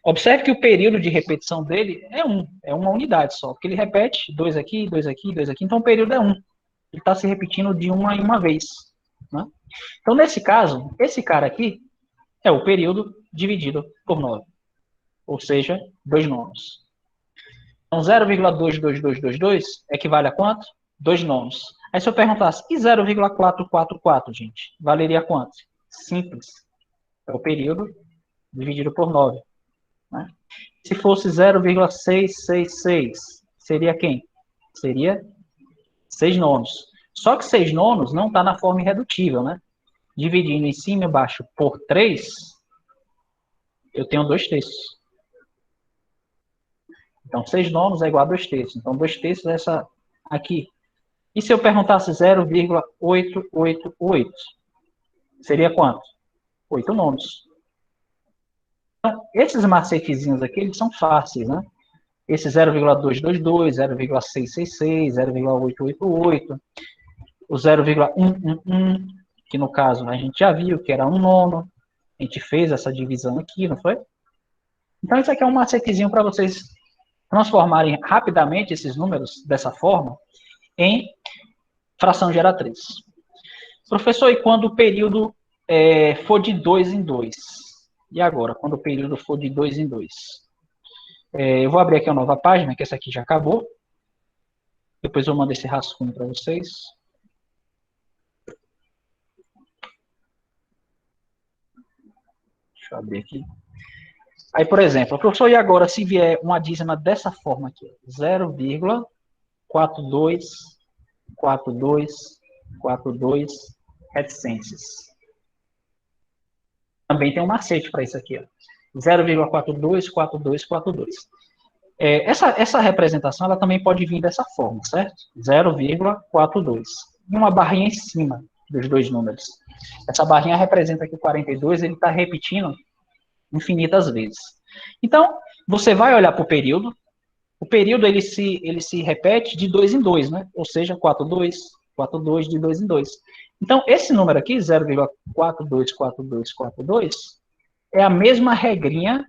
Observe que o período de repetição dele é uma unidade só, porque ele repete 2 aqui, 2 aqui, 2 aqui, então o período é 1. Ele está se repetindo de uma em uma vez. Né? Então, nesse caso, esse cara aqui é o período dividido por 9, ou seja, 2 nonos. Então, 0,22222 equivale a quanto? 2 nonos. Aí se eu perguntasse, e 0,444, gente? Valeria quanto? Simples. É o período dividido por 9. Né? Se fosse 0,666, seria quem? Seria 6 nonos. Só que 6 nonos não está na forma irredutível, né? Dividindo em cima e embaixo por 3, eu tenho 2 terços. Então, 6 nonos é igual a 2 terços. Então, 2 terços é essa aqui. E se eu perguntasse 0,888? Seria quanto? 8 nonos. Então, esses macetezinhos aqui, eles são fáceis, né? Esse 0,222, 0,666, 0,888, o 0,111, que no caso a gente já viu que era 1 nono. A gente fez essa divisão aqui, não foi? Então, isso aqui é um macetezinho para vocês transformarem rapidamente esses números dessa forma em fração geratriz. Professor, e quando o período for de 2 em 2? E agora, quando o período for de 2 em 2? Eu vou abrir aqui uma nova página, que essa aqui já acabou. Depois eu mando esse rascunho para vocês. Deixa eu abrir aqui. Aí, por exemplo, professor, e agora se vier uma dízima dessa forma aqui? 0,424242 reticências. Também tem um macete para isso aqui, ó. 0,424242. Essa representação ela também pode vir dessa forma, certo? 0,42. E uma barrinha em cima dos dois números. Essa barrinha representa que o 42 ele está repetindo infinitas vezes. Então, você vai olhar para o período ele se repete de 2 em 2, né? Ou seja, 42, 42 de 2 em 2. Então, esse número aqui, 0,424242, é a mesma regrinha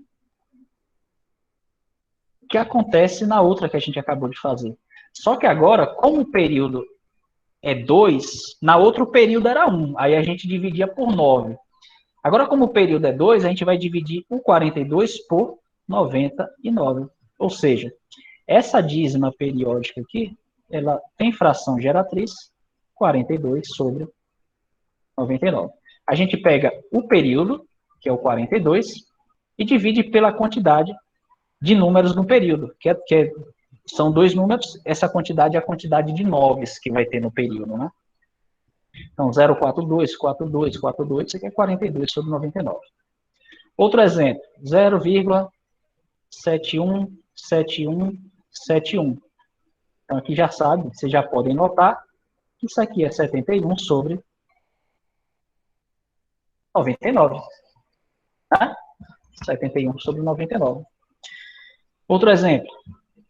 que acontece na outra que a gente acabou de fazer. Só que agora, como o período é 2, na outro período era 1, aí a gente dividia por 9. Agora, como o período é 2, a gente vai dividir o 42 por 99. Ou seja, essa dízima periódica aqui, ela tem fração geratriz 42 sobre 99. A gente pega o período, que é o 42, e divide pela quantidade de números no período, são dois números, essa quantidade é a quantidade de noves que vai ter no período, né? Então, 042, 42, 42, isso aqui é 42 sobre 99. Outro exemplo, 0,717171. Então, aqui já sabe, vocês já podem notar que isso aqui é 71 sobre 99. Tá? 71 sobre 99. Outro exemplo,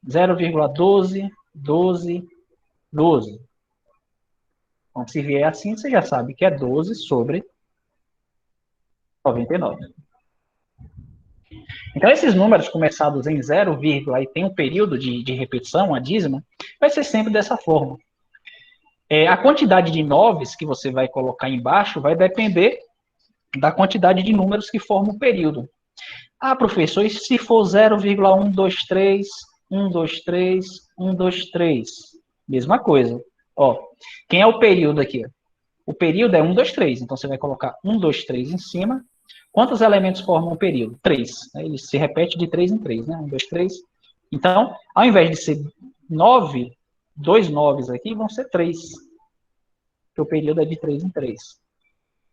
0,121212. Então, se vier assim, você já sabe que é 12 sobre 99. Então, esses números começados em 0, e tem um período de repetição, a dízima, vai ser sempre dessa forma. A quantidade de noves que você vai colocar embaixo vai depender da quantidade de números que formam o período. Ah, professor, e se for 0,123, 123, 123? Mesma coisa. Ó, quem é o período aqui? O período é 123, então você vai colocar 123 em cima. Quantos elementos formam o período? 3. Ele se repete de 3 em 3, né? 1, 2, 3. Então, ao invés de ser 9, 2 noves aqui, vão ser 3. Porque o período é de 3 em 3.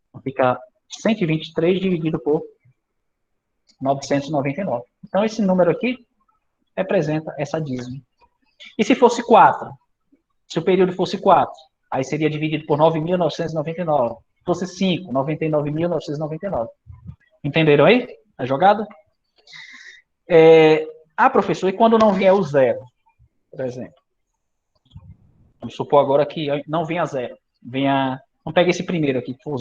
Então, fica 123 dividido por 999. Então, esse número aqui representa essa dízima. E se fosse 4? Se o período fosse 4, aí seria dividido por 9.999. Se fosse 5, 99.999. Entenderam aí a jogada? Professor, e quando não vier o zero, por exemplo? Vamos supor agora que não venha zero. Vamos pegar esse primeiro aqui, que for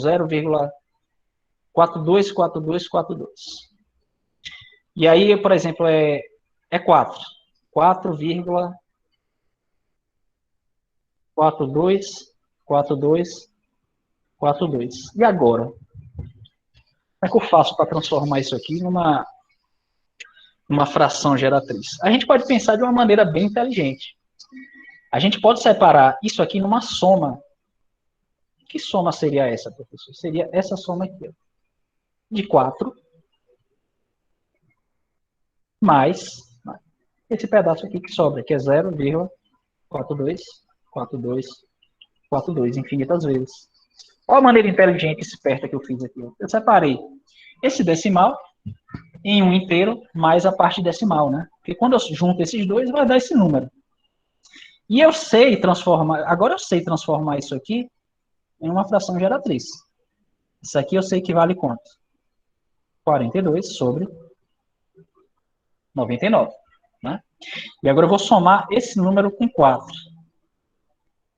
0,424242. E aí, por exemplo, é 4. 4,424242. E agora? Como é que eu faço para transformar isso aqui numa fração geratriz? A gente pode pensar de uma maneira bem inteligente. A gente pode separar isso aqui numa soma. Que soma seria essa, professor? Seria essa soma aqui, ó, de 4 mais esse pedaço aqui que sobra, que é 0,424242 infinitas vezes. Olha a maneira inteligente e esperta que eu fiz aqui. Eu separei esse decimal em um inteiro mais a parte decimal, né? Porque quando eu junto esses dois, vai dar esse número. E eu sei transformar, agora eu sei transformar isso aqui em uma fração geratriz. Isso aqui eu sei que vale quanto? 42 sobre 99. Né? E agora eu vou somar esse número com 4.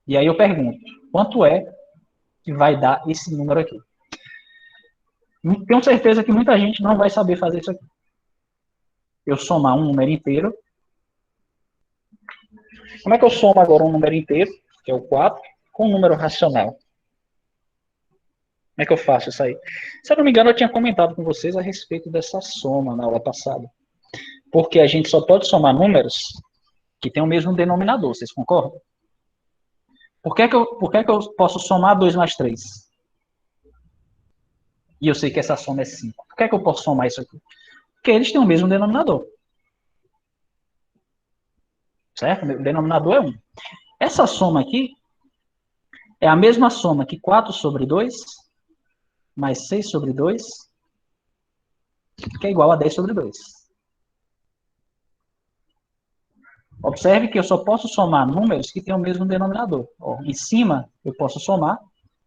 E aí eu pergunto, quanto é que vai dar esse número aqui? Tenho certeza que muita gente não vai saber fazer isso aqui. Eu somar um número inteiro. Como é que eu somo agora um número inteiro, que é o 4, com um número racional? Como é que eu faço isso aí? Se eu não me engano, eu tinha comentado com vocês a respeito dessa soma na aula passada. Porque a gente só pode somar números que têm o mesmo denominador, vocês concordam? Por que eu posso somar 2 mais 3? E eu sei que essa soma é 5. Por que eu posso somar isso aqui? Porque eles têm o mesmo denominador. Certo? O denominador é 1. Essa soma aqui é a mesma soma que 4 sobre 2 mais 6 sobre 2, que é igual a 10 sobre 2. Observe que eu só posso somar números que têm o mesmo denominador. Ó, em cima, eu posso somar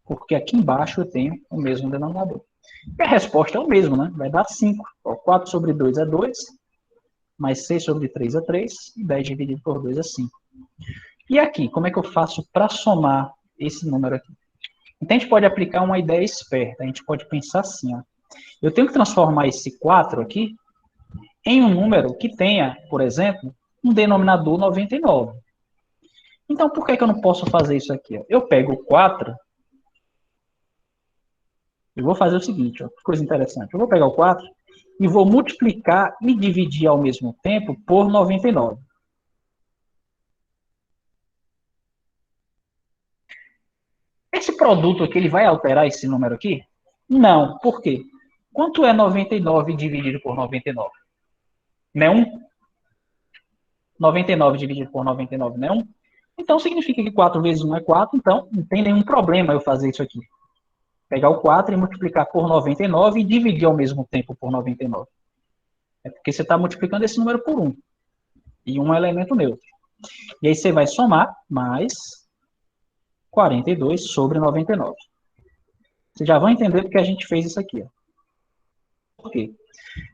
porque aqui embaixo eu tenho o mesmo denominador. E a resposta é o mesmo, né? Vai dar 5. 4 sobre 2 é 2, mais 6 sobre 3 é 3, e 10 dividido por 2 é 5. E aqui, como é que eu faço para somar esse número aqui? Então, a gente pode aplicar uma ideia esperta. A gente pode pensar assim, ó. Eu tenho que transformar esse 4 aqui em um número que tenha, por exemplo, um denominador 99. Então, por que eu não posso fazer isso aqui? Ó? Eu pego o 4 e vou fazer o seguinte, ó, que coisa interessante. Eu vou pegar o 4 e vou multiplicar e dividir ao mesmo tempo por 99. Esse produto aqui, ele vai alterar esse número aqui? Não. Por quê? Quanto é 99 dividido por 99? Não é 1? 99 dividido por 99 não é 1? Então, significa que 4 vezes 1 é 4, então não tem nenhum problema eu fazer isso aqui. Pegar o 4 e multiplicar por 99 e dividir ao mesmo tempo por 99. É porque você está multiplicando esse número por 1. E 1 é elemento neutro. E aí você vai somar mais 42 sobre 99. Vocês já vão entender porque a gente fez isso aqui. Ó. Por quê?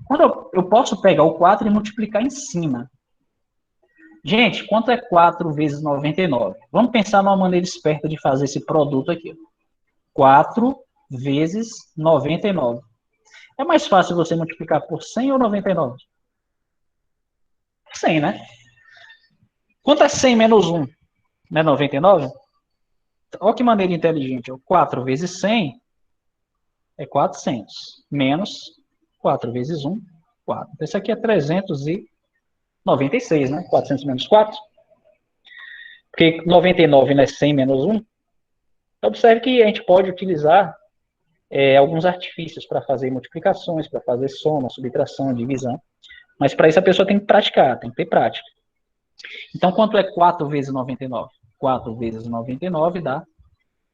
Quando eu posso pegar o 4 e multiplicar em cima. Gente, quanto é 4 vezes 99? Vamos pensar numa maneira esperta de fazer esse produto aqui. 4 vezes 99. É mais fácil você multiplicar por 100 ou 99? 100, né? Quanto é 100 menos 1? Não é 99? Olha que maneira inteligente. 4 vezes 100 é 400. Menos 4 vezes 1, 4. Então, isso aqui é 396, né? 400 menos 4. Porque 99 não é 100 menos 1. Então, observe que a gente pode utilizar alguns artifícios para fazer multiplicações, para fazer soma, subtração, divisão. Mas para isso a pessoa tem que praticar, tem que ter prática. Então, quanto é 4 vezes 99? 4 vezes 99 dá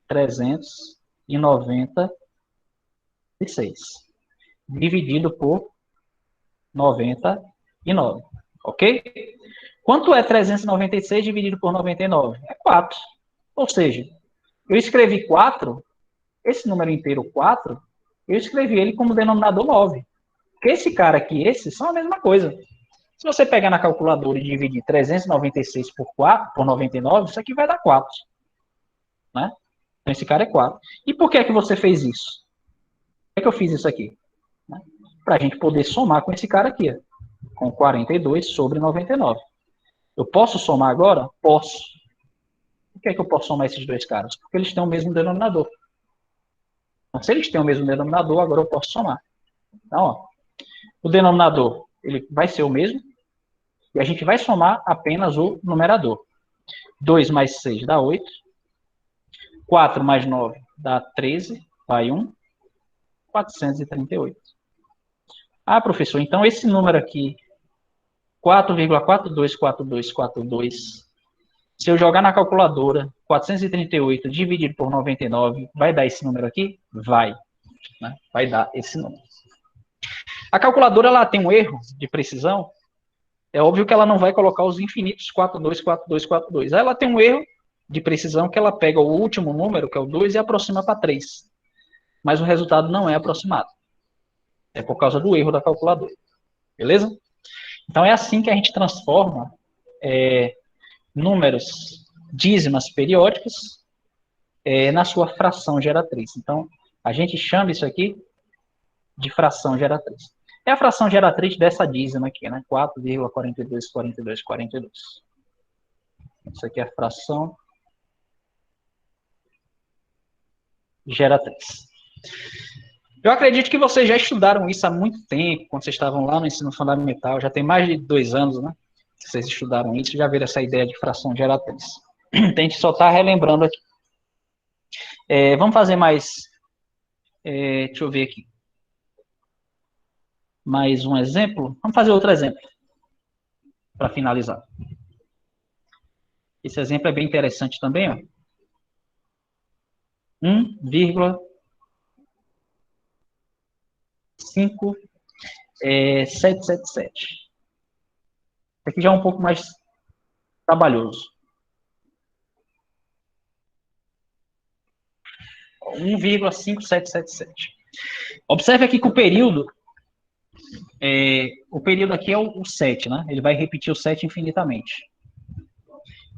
396. Dividido por 99. Ok? Quanto é 396 dividido por 99? É 4. Ou seja, eu escrevi 4, esse número inteiro 4, eu escrevi ele como denominador 9. Porque esse cara aqui e esse são a mesma coisa. Se você pegar na calculadora e dividir 396 por 4, por 99, isso aqui vai dar 4. Né? Então, esse cara é 4. E por que é que você fez isso? Por que é que eu fiz isso aqui? Né? Para a gente poder somar com esse cara aqui, ó, com 42 sobre 99. Eu posso somar agora? Posso. Por que é que eu posso somar esses dois caras? Porque eles têm o mesmo denominador. Então, se eles têm o mesmo denominador, agora eu posso somar. Então, ó, o denominador ele vai ser o mesmo, e a gente vai somar apenas o numerador. 2 mais 6 dá 8. 4 mais 9 dá 13. Vai 1. 438. Ah, professor, então esse número aqui, 4,424242, se eu jogar na calculadora, 438 dividido por 99, vai dar esse número aqui? Vai. Né? Vai dar esse número. A calculadora ela tem um erro de precisão. É óbvio que ela não vai colocar os infinitos 424242. Ela tem um erro de precisão que ela pega o último número, que é o 2, e aproxima para 3. Mas o resultado não é aproximado. É por causa do erro da calculadora. Beleza? Então é assim que a gente transforma números dízimas periódicas na sua fração geratriz. Então, a gente chama isso aqui de fração geratriz. É a fração geratriz dessa dízima aqui, né? 4,424242. Isso aqui é a fração geratriz. Eu acredito que vocês já estudaram isso há muito tempo, quando vocês estavam lá no ensino fundamental, já tem mais de 2 anos, né? Que vocês estudaram isso, já viram essa ideia de fração geratriz. A gente só está relembrando aqui. Vamos fazer mais, deixa eu ver aqui, mais um exemplo. Vamos fazer outro exemplo, para finalizar. Esse exemplo é bem interessante também, ó. 1,5777. Esse aqui já é um pouco mais trabalhoso. 1,5777. Observe aqui que o período aqui é o 7, né? Ele vai repetir o 7 infinitamente.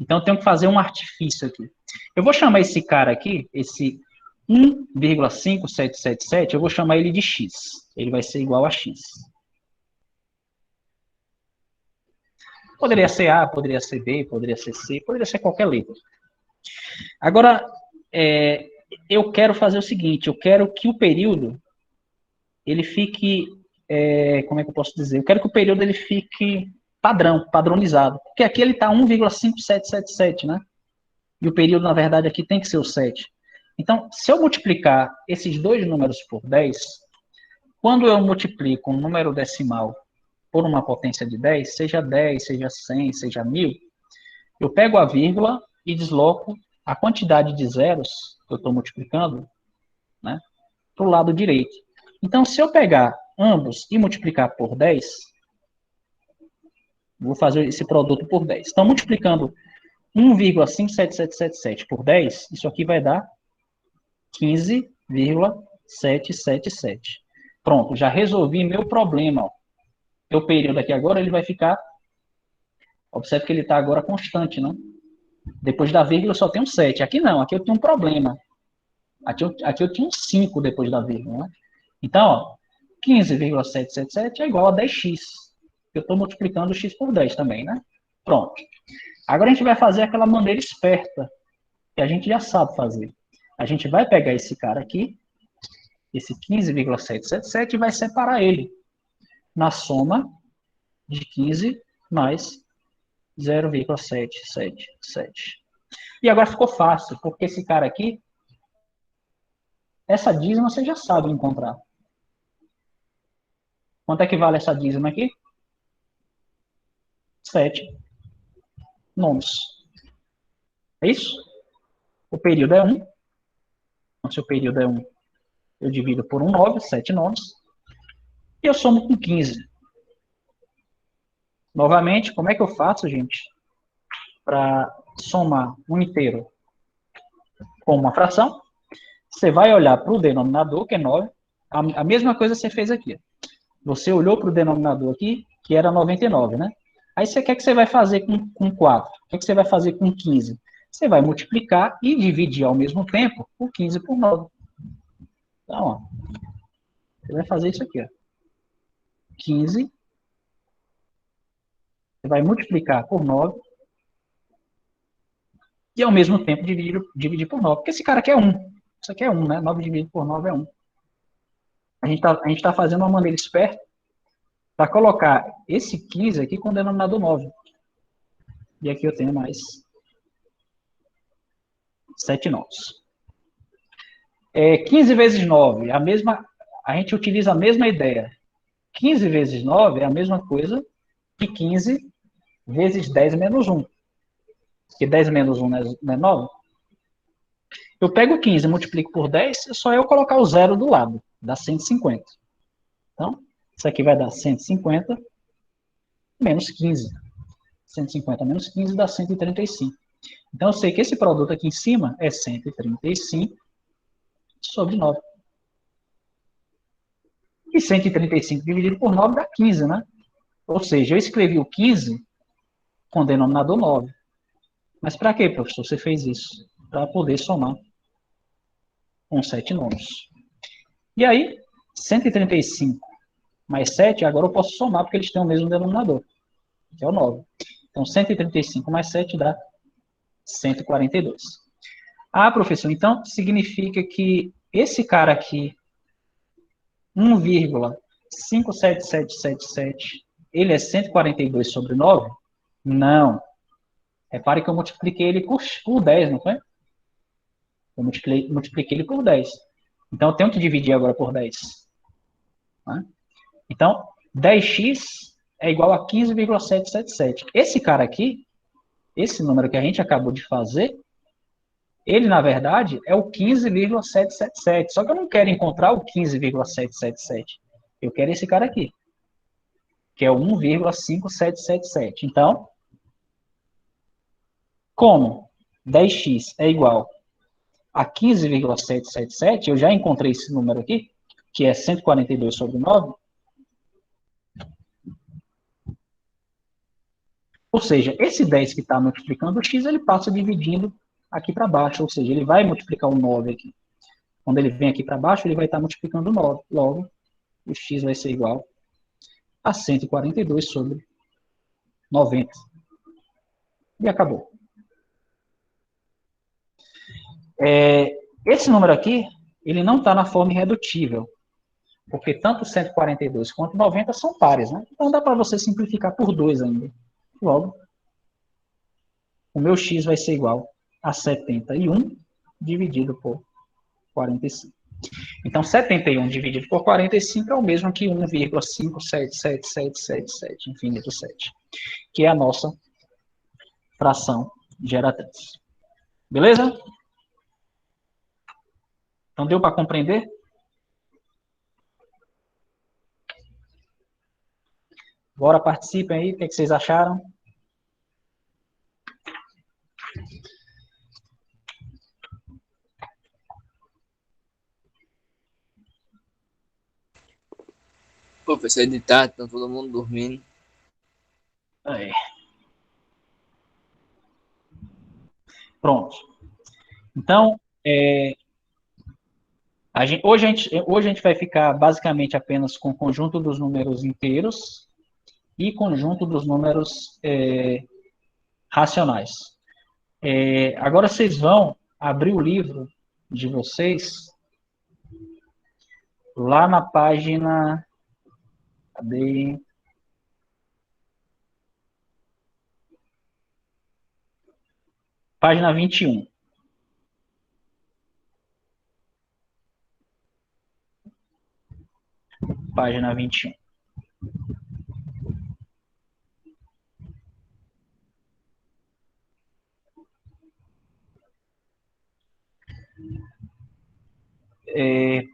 Então, eu tenho que fazer um artifício aqui. Eu vou chamar esse cara aqui, esse 1,5777, eu vou chamar ele de x. Ele vai ser igual a x. Poderia ser A, poderia ser B, poderia ser C, poderia ser qualquer letra. Agora, eu quero fazer o seguinte, eu quero que o período, ele fique, como é que eu posso dizer? Eu quero que o período ele fique padronizado. Porque aqui ele está 1,5777, né? E o período, na verdade, aqui tem que ser o 7. Então, se eu multiplicar esses dois números por 10, quando eu multiplico um número decimal por uma potência de 10, seja 10, seja 100, seja 1000, eu pego a vírgula e desloco a quantidade de zeros que eu estou multiplicando, né, para o lado direito. Então, se eu pegar ambos e multiplicar por 10, vou fazer esse produto por 10. Então, multiplicando 1,5777 por 10, isso aqui vai dar 15,777. Pronto, já resolvi meu problema. O período aqui agora, ele vai ficar... Observe que ele está agora constante, né? Depois da vírgula, eu só tenho 7. Aqui não, aqui eu tenho um problema. Aqui eu tinha um 5 depois da vírgula, né? Então, ó, 15,777 é igual a 10x. Eu estou multiplicando x por 10 também, né? Pronto. Agora a gente vai fazer aquela maneira esperta, que a gente já sabe fazer. A gente vai pegar esse cara aqui, esse 15,777, e vai separar ele na soma de 15 mais 0,777. E agora ficou fácil, porque esse cara aqui, essa dízima você já sabe encontrar. Quanto é que vale essa dízima aqui? 7 nonos. É isso? O período é 1. Então, se o período é 1, eu divido por 1/9, 7 nonos. E eu somo com 15. Novamente, como é que eu faço, gente, para somar um inteiro com uma fração? Você vai olhar para o denominador, que é 9. A mesma coisa você fez aqui. Você olhou para o denominador aqui, que era 99, né? Aí você quer que você vai fazer com 4? O que você vai fazer com 15? Você vai multiplicar e dividir ao mesmo tempo o 15 por 9. Então, ó, você vai fazer isso aqui, ó. 15, você vai multiplicar por 9 e ao mesmo tempo dividir por 9. Porque esse cara aqui é 1. Isso aqui é 1, né? 9 dividido por 9 é 1. A gente tá fazendo uma maneira esperta para colocar esse 15 aqui com o denominador 9. E aqui eu tenho mais 7 nós. 15 vezes 9, a gente utiliza a mesma ideia. 15 vezes 9 é a mesma coisa que 15 vezes 10 menos 1. Porque 10 menos 1 não é 9? Eu pego 15 e multiplico por 10, é só eu colocar o zero do lado, dá 150. Então, isso aqui vai dar 150 menos 15. 150 menos 15 dá 135. Então, eu sei que esse produto aqui em cima é 135 sobre 9. E 135 dividido por 9 dá 15, né? Ou seja, eu escrevi o 15 com denominador 9. Mas para quê, professor, você fez isso? Para poder somar com 7 nonos. E aí, 135 mais 7, agora eu posso somar, porque eles têm o mesmo denominador, que é o 9. Então, 135 mais 7 dá 142. Ah, professor, então significa que esse cara aqui, 1,57777, ele é 142 sobre 9? Não. Repare que eu multipliquei ele por 10, não foi? Eu multipliquei ele por 10. Então, eu tenho que dividir agora por 10. Né? Então, 10x é igual a 15,777. Esse cara aqui, esse número que a gente acabou de fazer, ele, na verdade, é o 15,777. Só que eu não quero encontrar o 15,777. Eu quero esse cara aqui, que é o 1,5777. Então, como 10x é igual a 15,777, eu já encontrei esse número aqui, que é 142 sobre 9. Ou seja, esse 10 que está multiplicando o x, ele passa dividindo aqui para baixo, ou seja, ele vai multiplicar o 9 aqui. Quando ele vem aqui para baixo, ele vai estar multiplicando o 9. Logo, o x vai ser igual a 142 sobre 90. E acabou. Esse número aqui, ele não está na forma irredutível, porque tanto 142 quanto 90 são pares, né? Então dá para você simplificar por 2 ainda. Logo, o meu x vai ser igual a 71 dividido por 45. Então, 71 dividido por 45 é o mesmo que 1,5777777, infinito 7, que é a nossa fração geratriz. Beleza? Então, deu para compreender? Bora, participem aí, o que vocês acharam? Pô, vai sair de tarde, tá todo mundo dormindo. Aí. Pronto. Então, hoje a gente vai ficar basicamente apenas com o conjunto dos números inteiros e conjunto dos números racionais. Agora vocês vão abrir o livro de vocês lá na página... Cadê? Página 21. Página 21.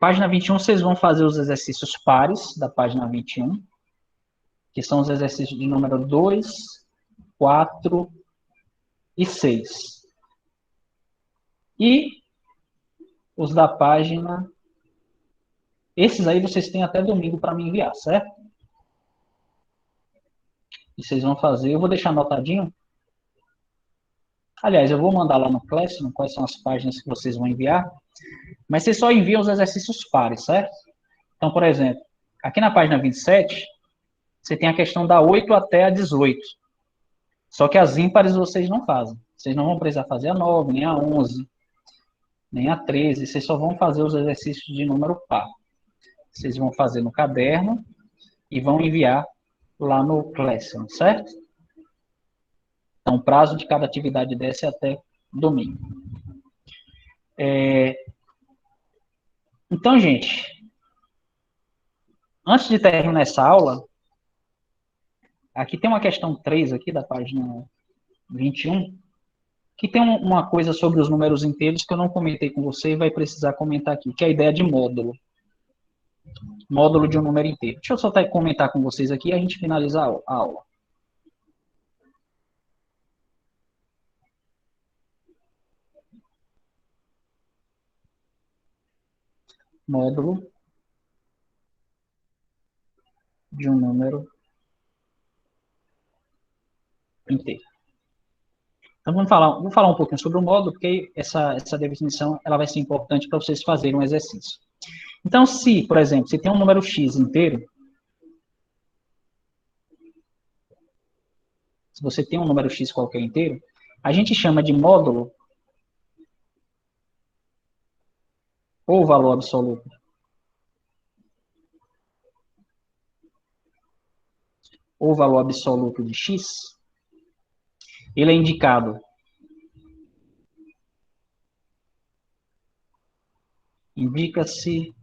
Página 21, vocês vão fazer os exercícios pares da página 21, que são os exercícios de número 2, 4 e 6. E os da página... Esses aí vocês têm até domingo para me enviar, certo? E vocês vão fazer... Eu vou deixar anotadinho. Aliás, eu vou mandar lá no Classroom quais são as páginas que vocês vão enviar. Mas vocês só enviam os exercícios pares, certo? Então, por exemplo, aqui na página 27, você tem a questão da 8 até a 18. Só que as ímpares vocês não fazem. Vocês não vão precisar fazer a 9, nem a 11, nem a 13. Vocês só vão fazer os exercícios de número par. Vocês vão fazer no caderno e vão enviar lá no Classroom, certo? Então, o prazo de cada atividade dessa é até domingo. Então, gente, antes de terminar essa aula, aqui tem uma questão 3 aqui da página 21, que tem uma coisa sobre os números inteiros que eu não comentei com você e vai precisar comentar aqui, que é a ideia de módulo. Módulo de um número inteiro. Deixa eu só comentar com vocês aqui e a gente finaliza a aula. Módulo de um número inteiro. Então, vou falar um pouquinho sobre o módulo, porque essa definição ela vai ser importante para vocês fazerem um exercício. Então, se, por exemplo, você tem um número x inteiro, se você tem um número x qualquer inteiro, a gente chama de módulo ou valor absoluto ou valor absoluto de x, ele é indicado indica-se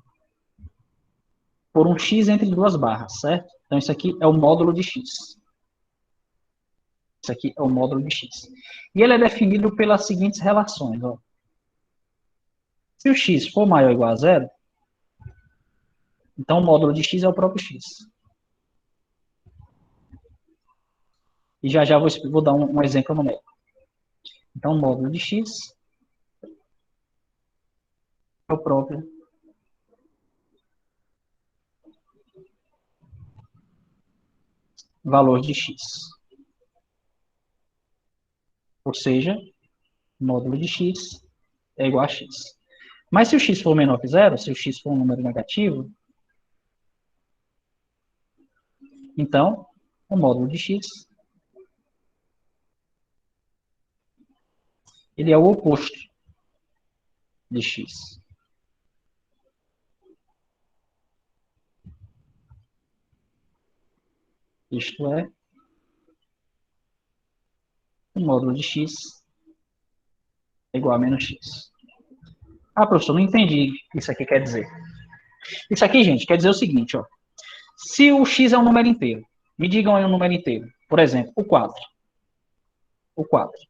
por um x entre duas barras, certo? Então, isso aqui é o módulo de x. Isso aqui é o módulo de x. E ele é definido pelas seguintes relações. Ó. Se o x for maior ou igual a zero, então o módulo de x é o próprio x. E já vou dar um exemplo numérico. Então, o módulo de x é o próprio valor de x. Ou seja, módulo de x é igual a x. Mas se o x for menor que zero, se o x for um número negativo, então o módulo de x ele é o oposto de x. Isto é, o módulo de x é igual a menos x. Ah, professor, não entendi o que isso aqui quer dizer. Isso aqui, gente, quer dizer o seguinte, ó. Se o x é um número inteiro, me digam aí um número inteiro. Por exemplo, o 4. O 4.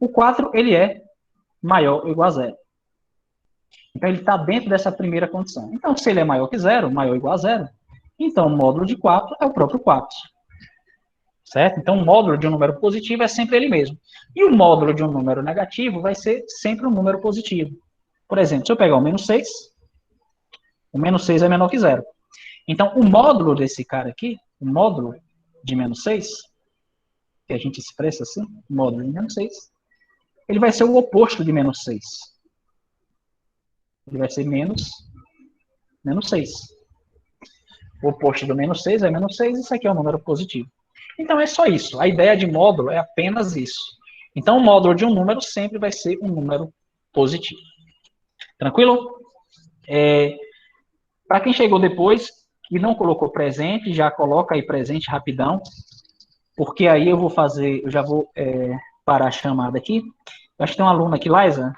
O 4, ele é maior ou igual a zero. Então, ele está dentro dessa primeira condição. Então, se ele é maior que zero, maior ou igual a zero, então o módulo de 4 é o próprio 4. Certo? Então, o módulo de um número positivo é sempre ele mesmo. E o módulo de um número negativo vai ser sempre um número positivo. Por exemplo, se eu pegar o menos 6, o menos 6 é menor que zero. Então, o módulo desse cara aqui, o módulo de menos 6, que a gente expressa assim, o módulo de menos 6, ele vai ser o oposto de menos 6. Ele vai ser menos 6. O oposto do menos 6 é menos 6, isso aqui é um número positivo. Então, é só isso. A ideia de módulo é apenas isso. Então, o módulo de um número sempre vai ser um número positivo. Tranquilo? Para quem chegou depois e não colocou presente, já coloca aí presente rapidão, porque aí eu já vou parar a chamada aqui. Eu acho que tem um aluno aqui, Liza.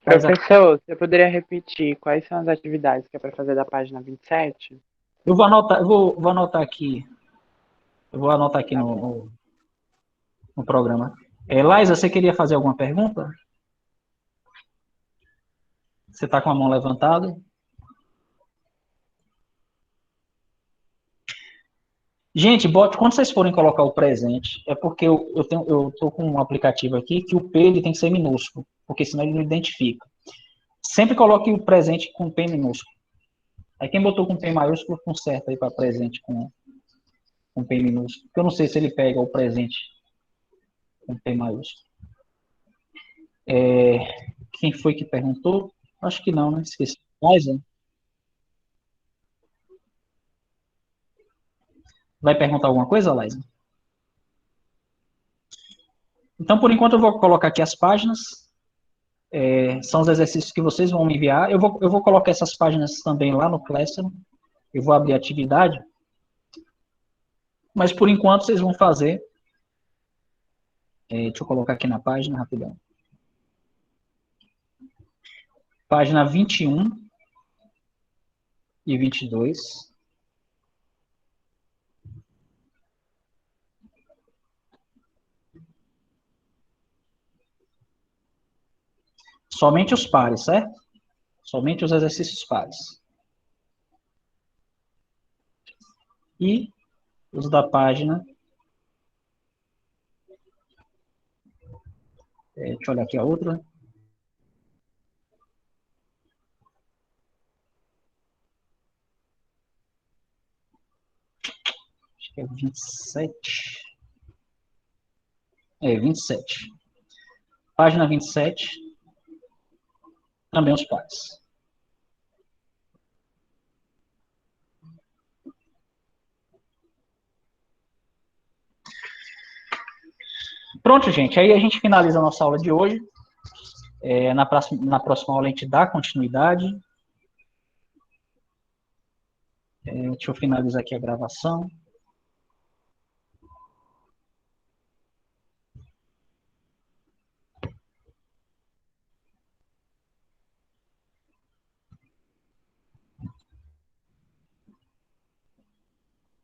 Professor, você poderia repetir quais são as atividades que é para fazer da página 27? Eu vou anotar, vou anotar aqui. Eu vou anotar aqui Tá no programa. Liza, você queria fazer alguma pergunta? Você está com a mão levantada? Gente, quando vocês forem colocar o presente, é porque eu estou com um aplicativo aqui que o P ele tem que ser minúsculo, porque senão ele não identifica. Sempre coloque o presente com P minúsculo. Aí quem botou com P maiúsculo, conserta aí para presente com P minúsculo. Porque eu não sei se ele pega o presente com P maiúsculo. Quem foi que perguntou? Acho que não, né? Esqueci. Liza? Vai perguntar alguma coisa, Liza? Então, por enquanto, eu vou colocar aqui as páginas. São os exercícios que vocês vão me enviar. Eu vou colocar essas páginas também lá no Classroom. Eu vou abrir a atividade. Mas, por enquanto, vocês vão fazer. Deixa eu colocar aqui na página, rapidão. Página 21 e 22. Somente os pares, certo? Somente os exercícios pares. E os da página. Deixa eu olhar aqui a outra. Acho que é 27. 27. Página 27. Também os pares. Pronto, gente. Aí a gente finaliza a nossa aula de hoje. Na próxima aula a gente dá continuidade. Deixa eu finalizar aqui a gravação.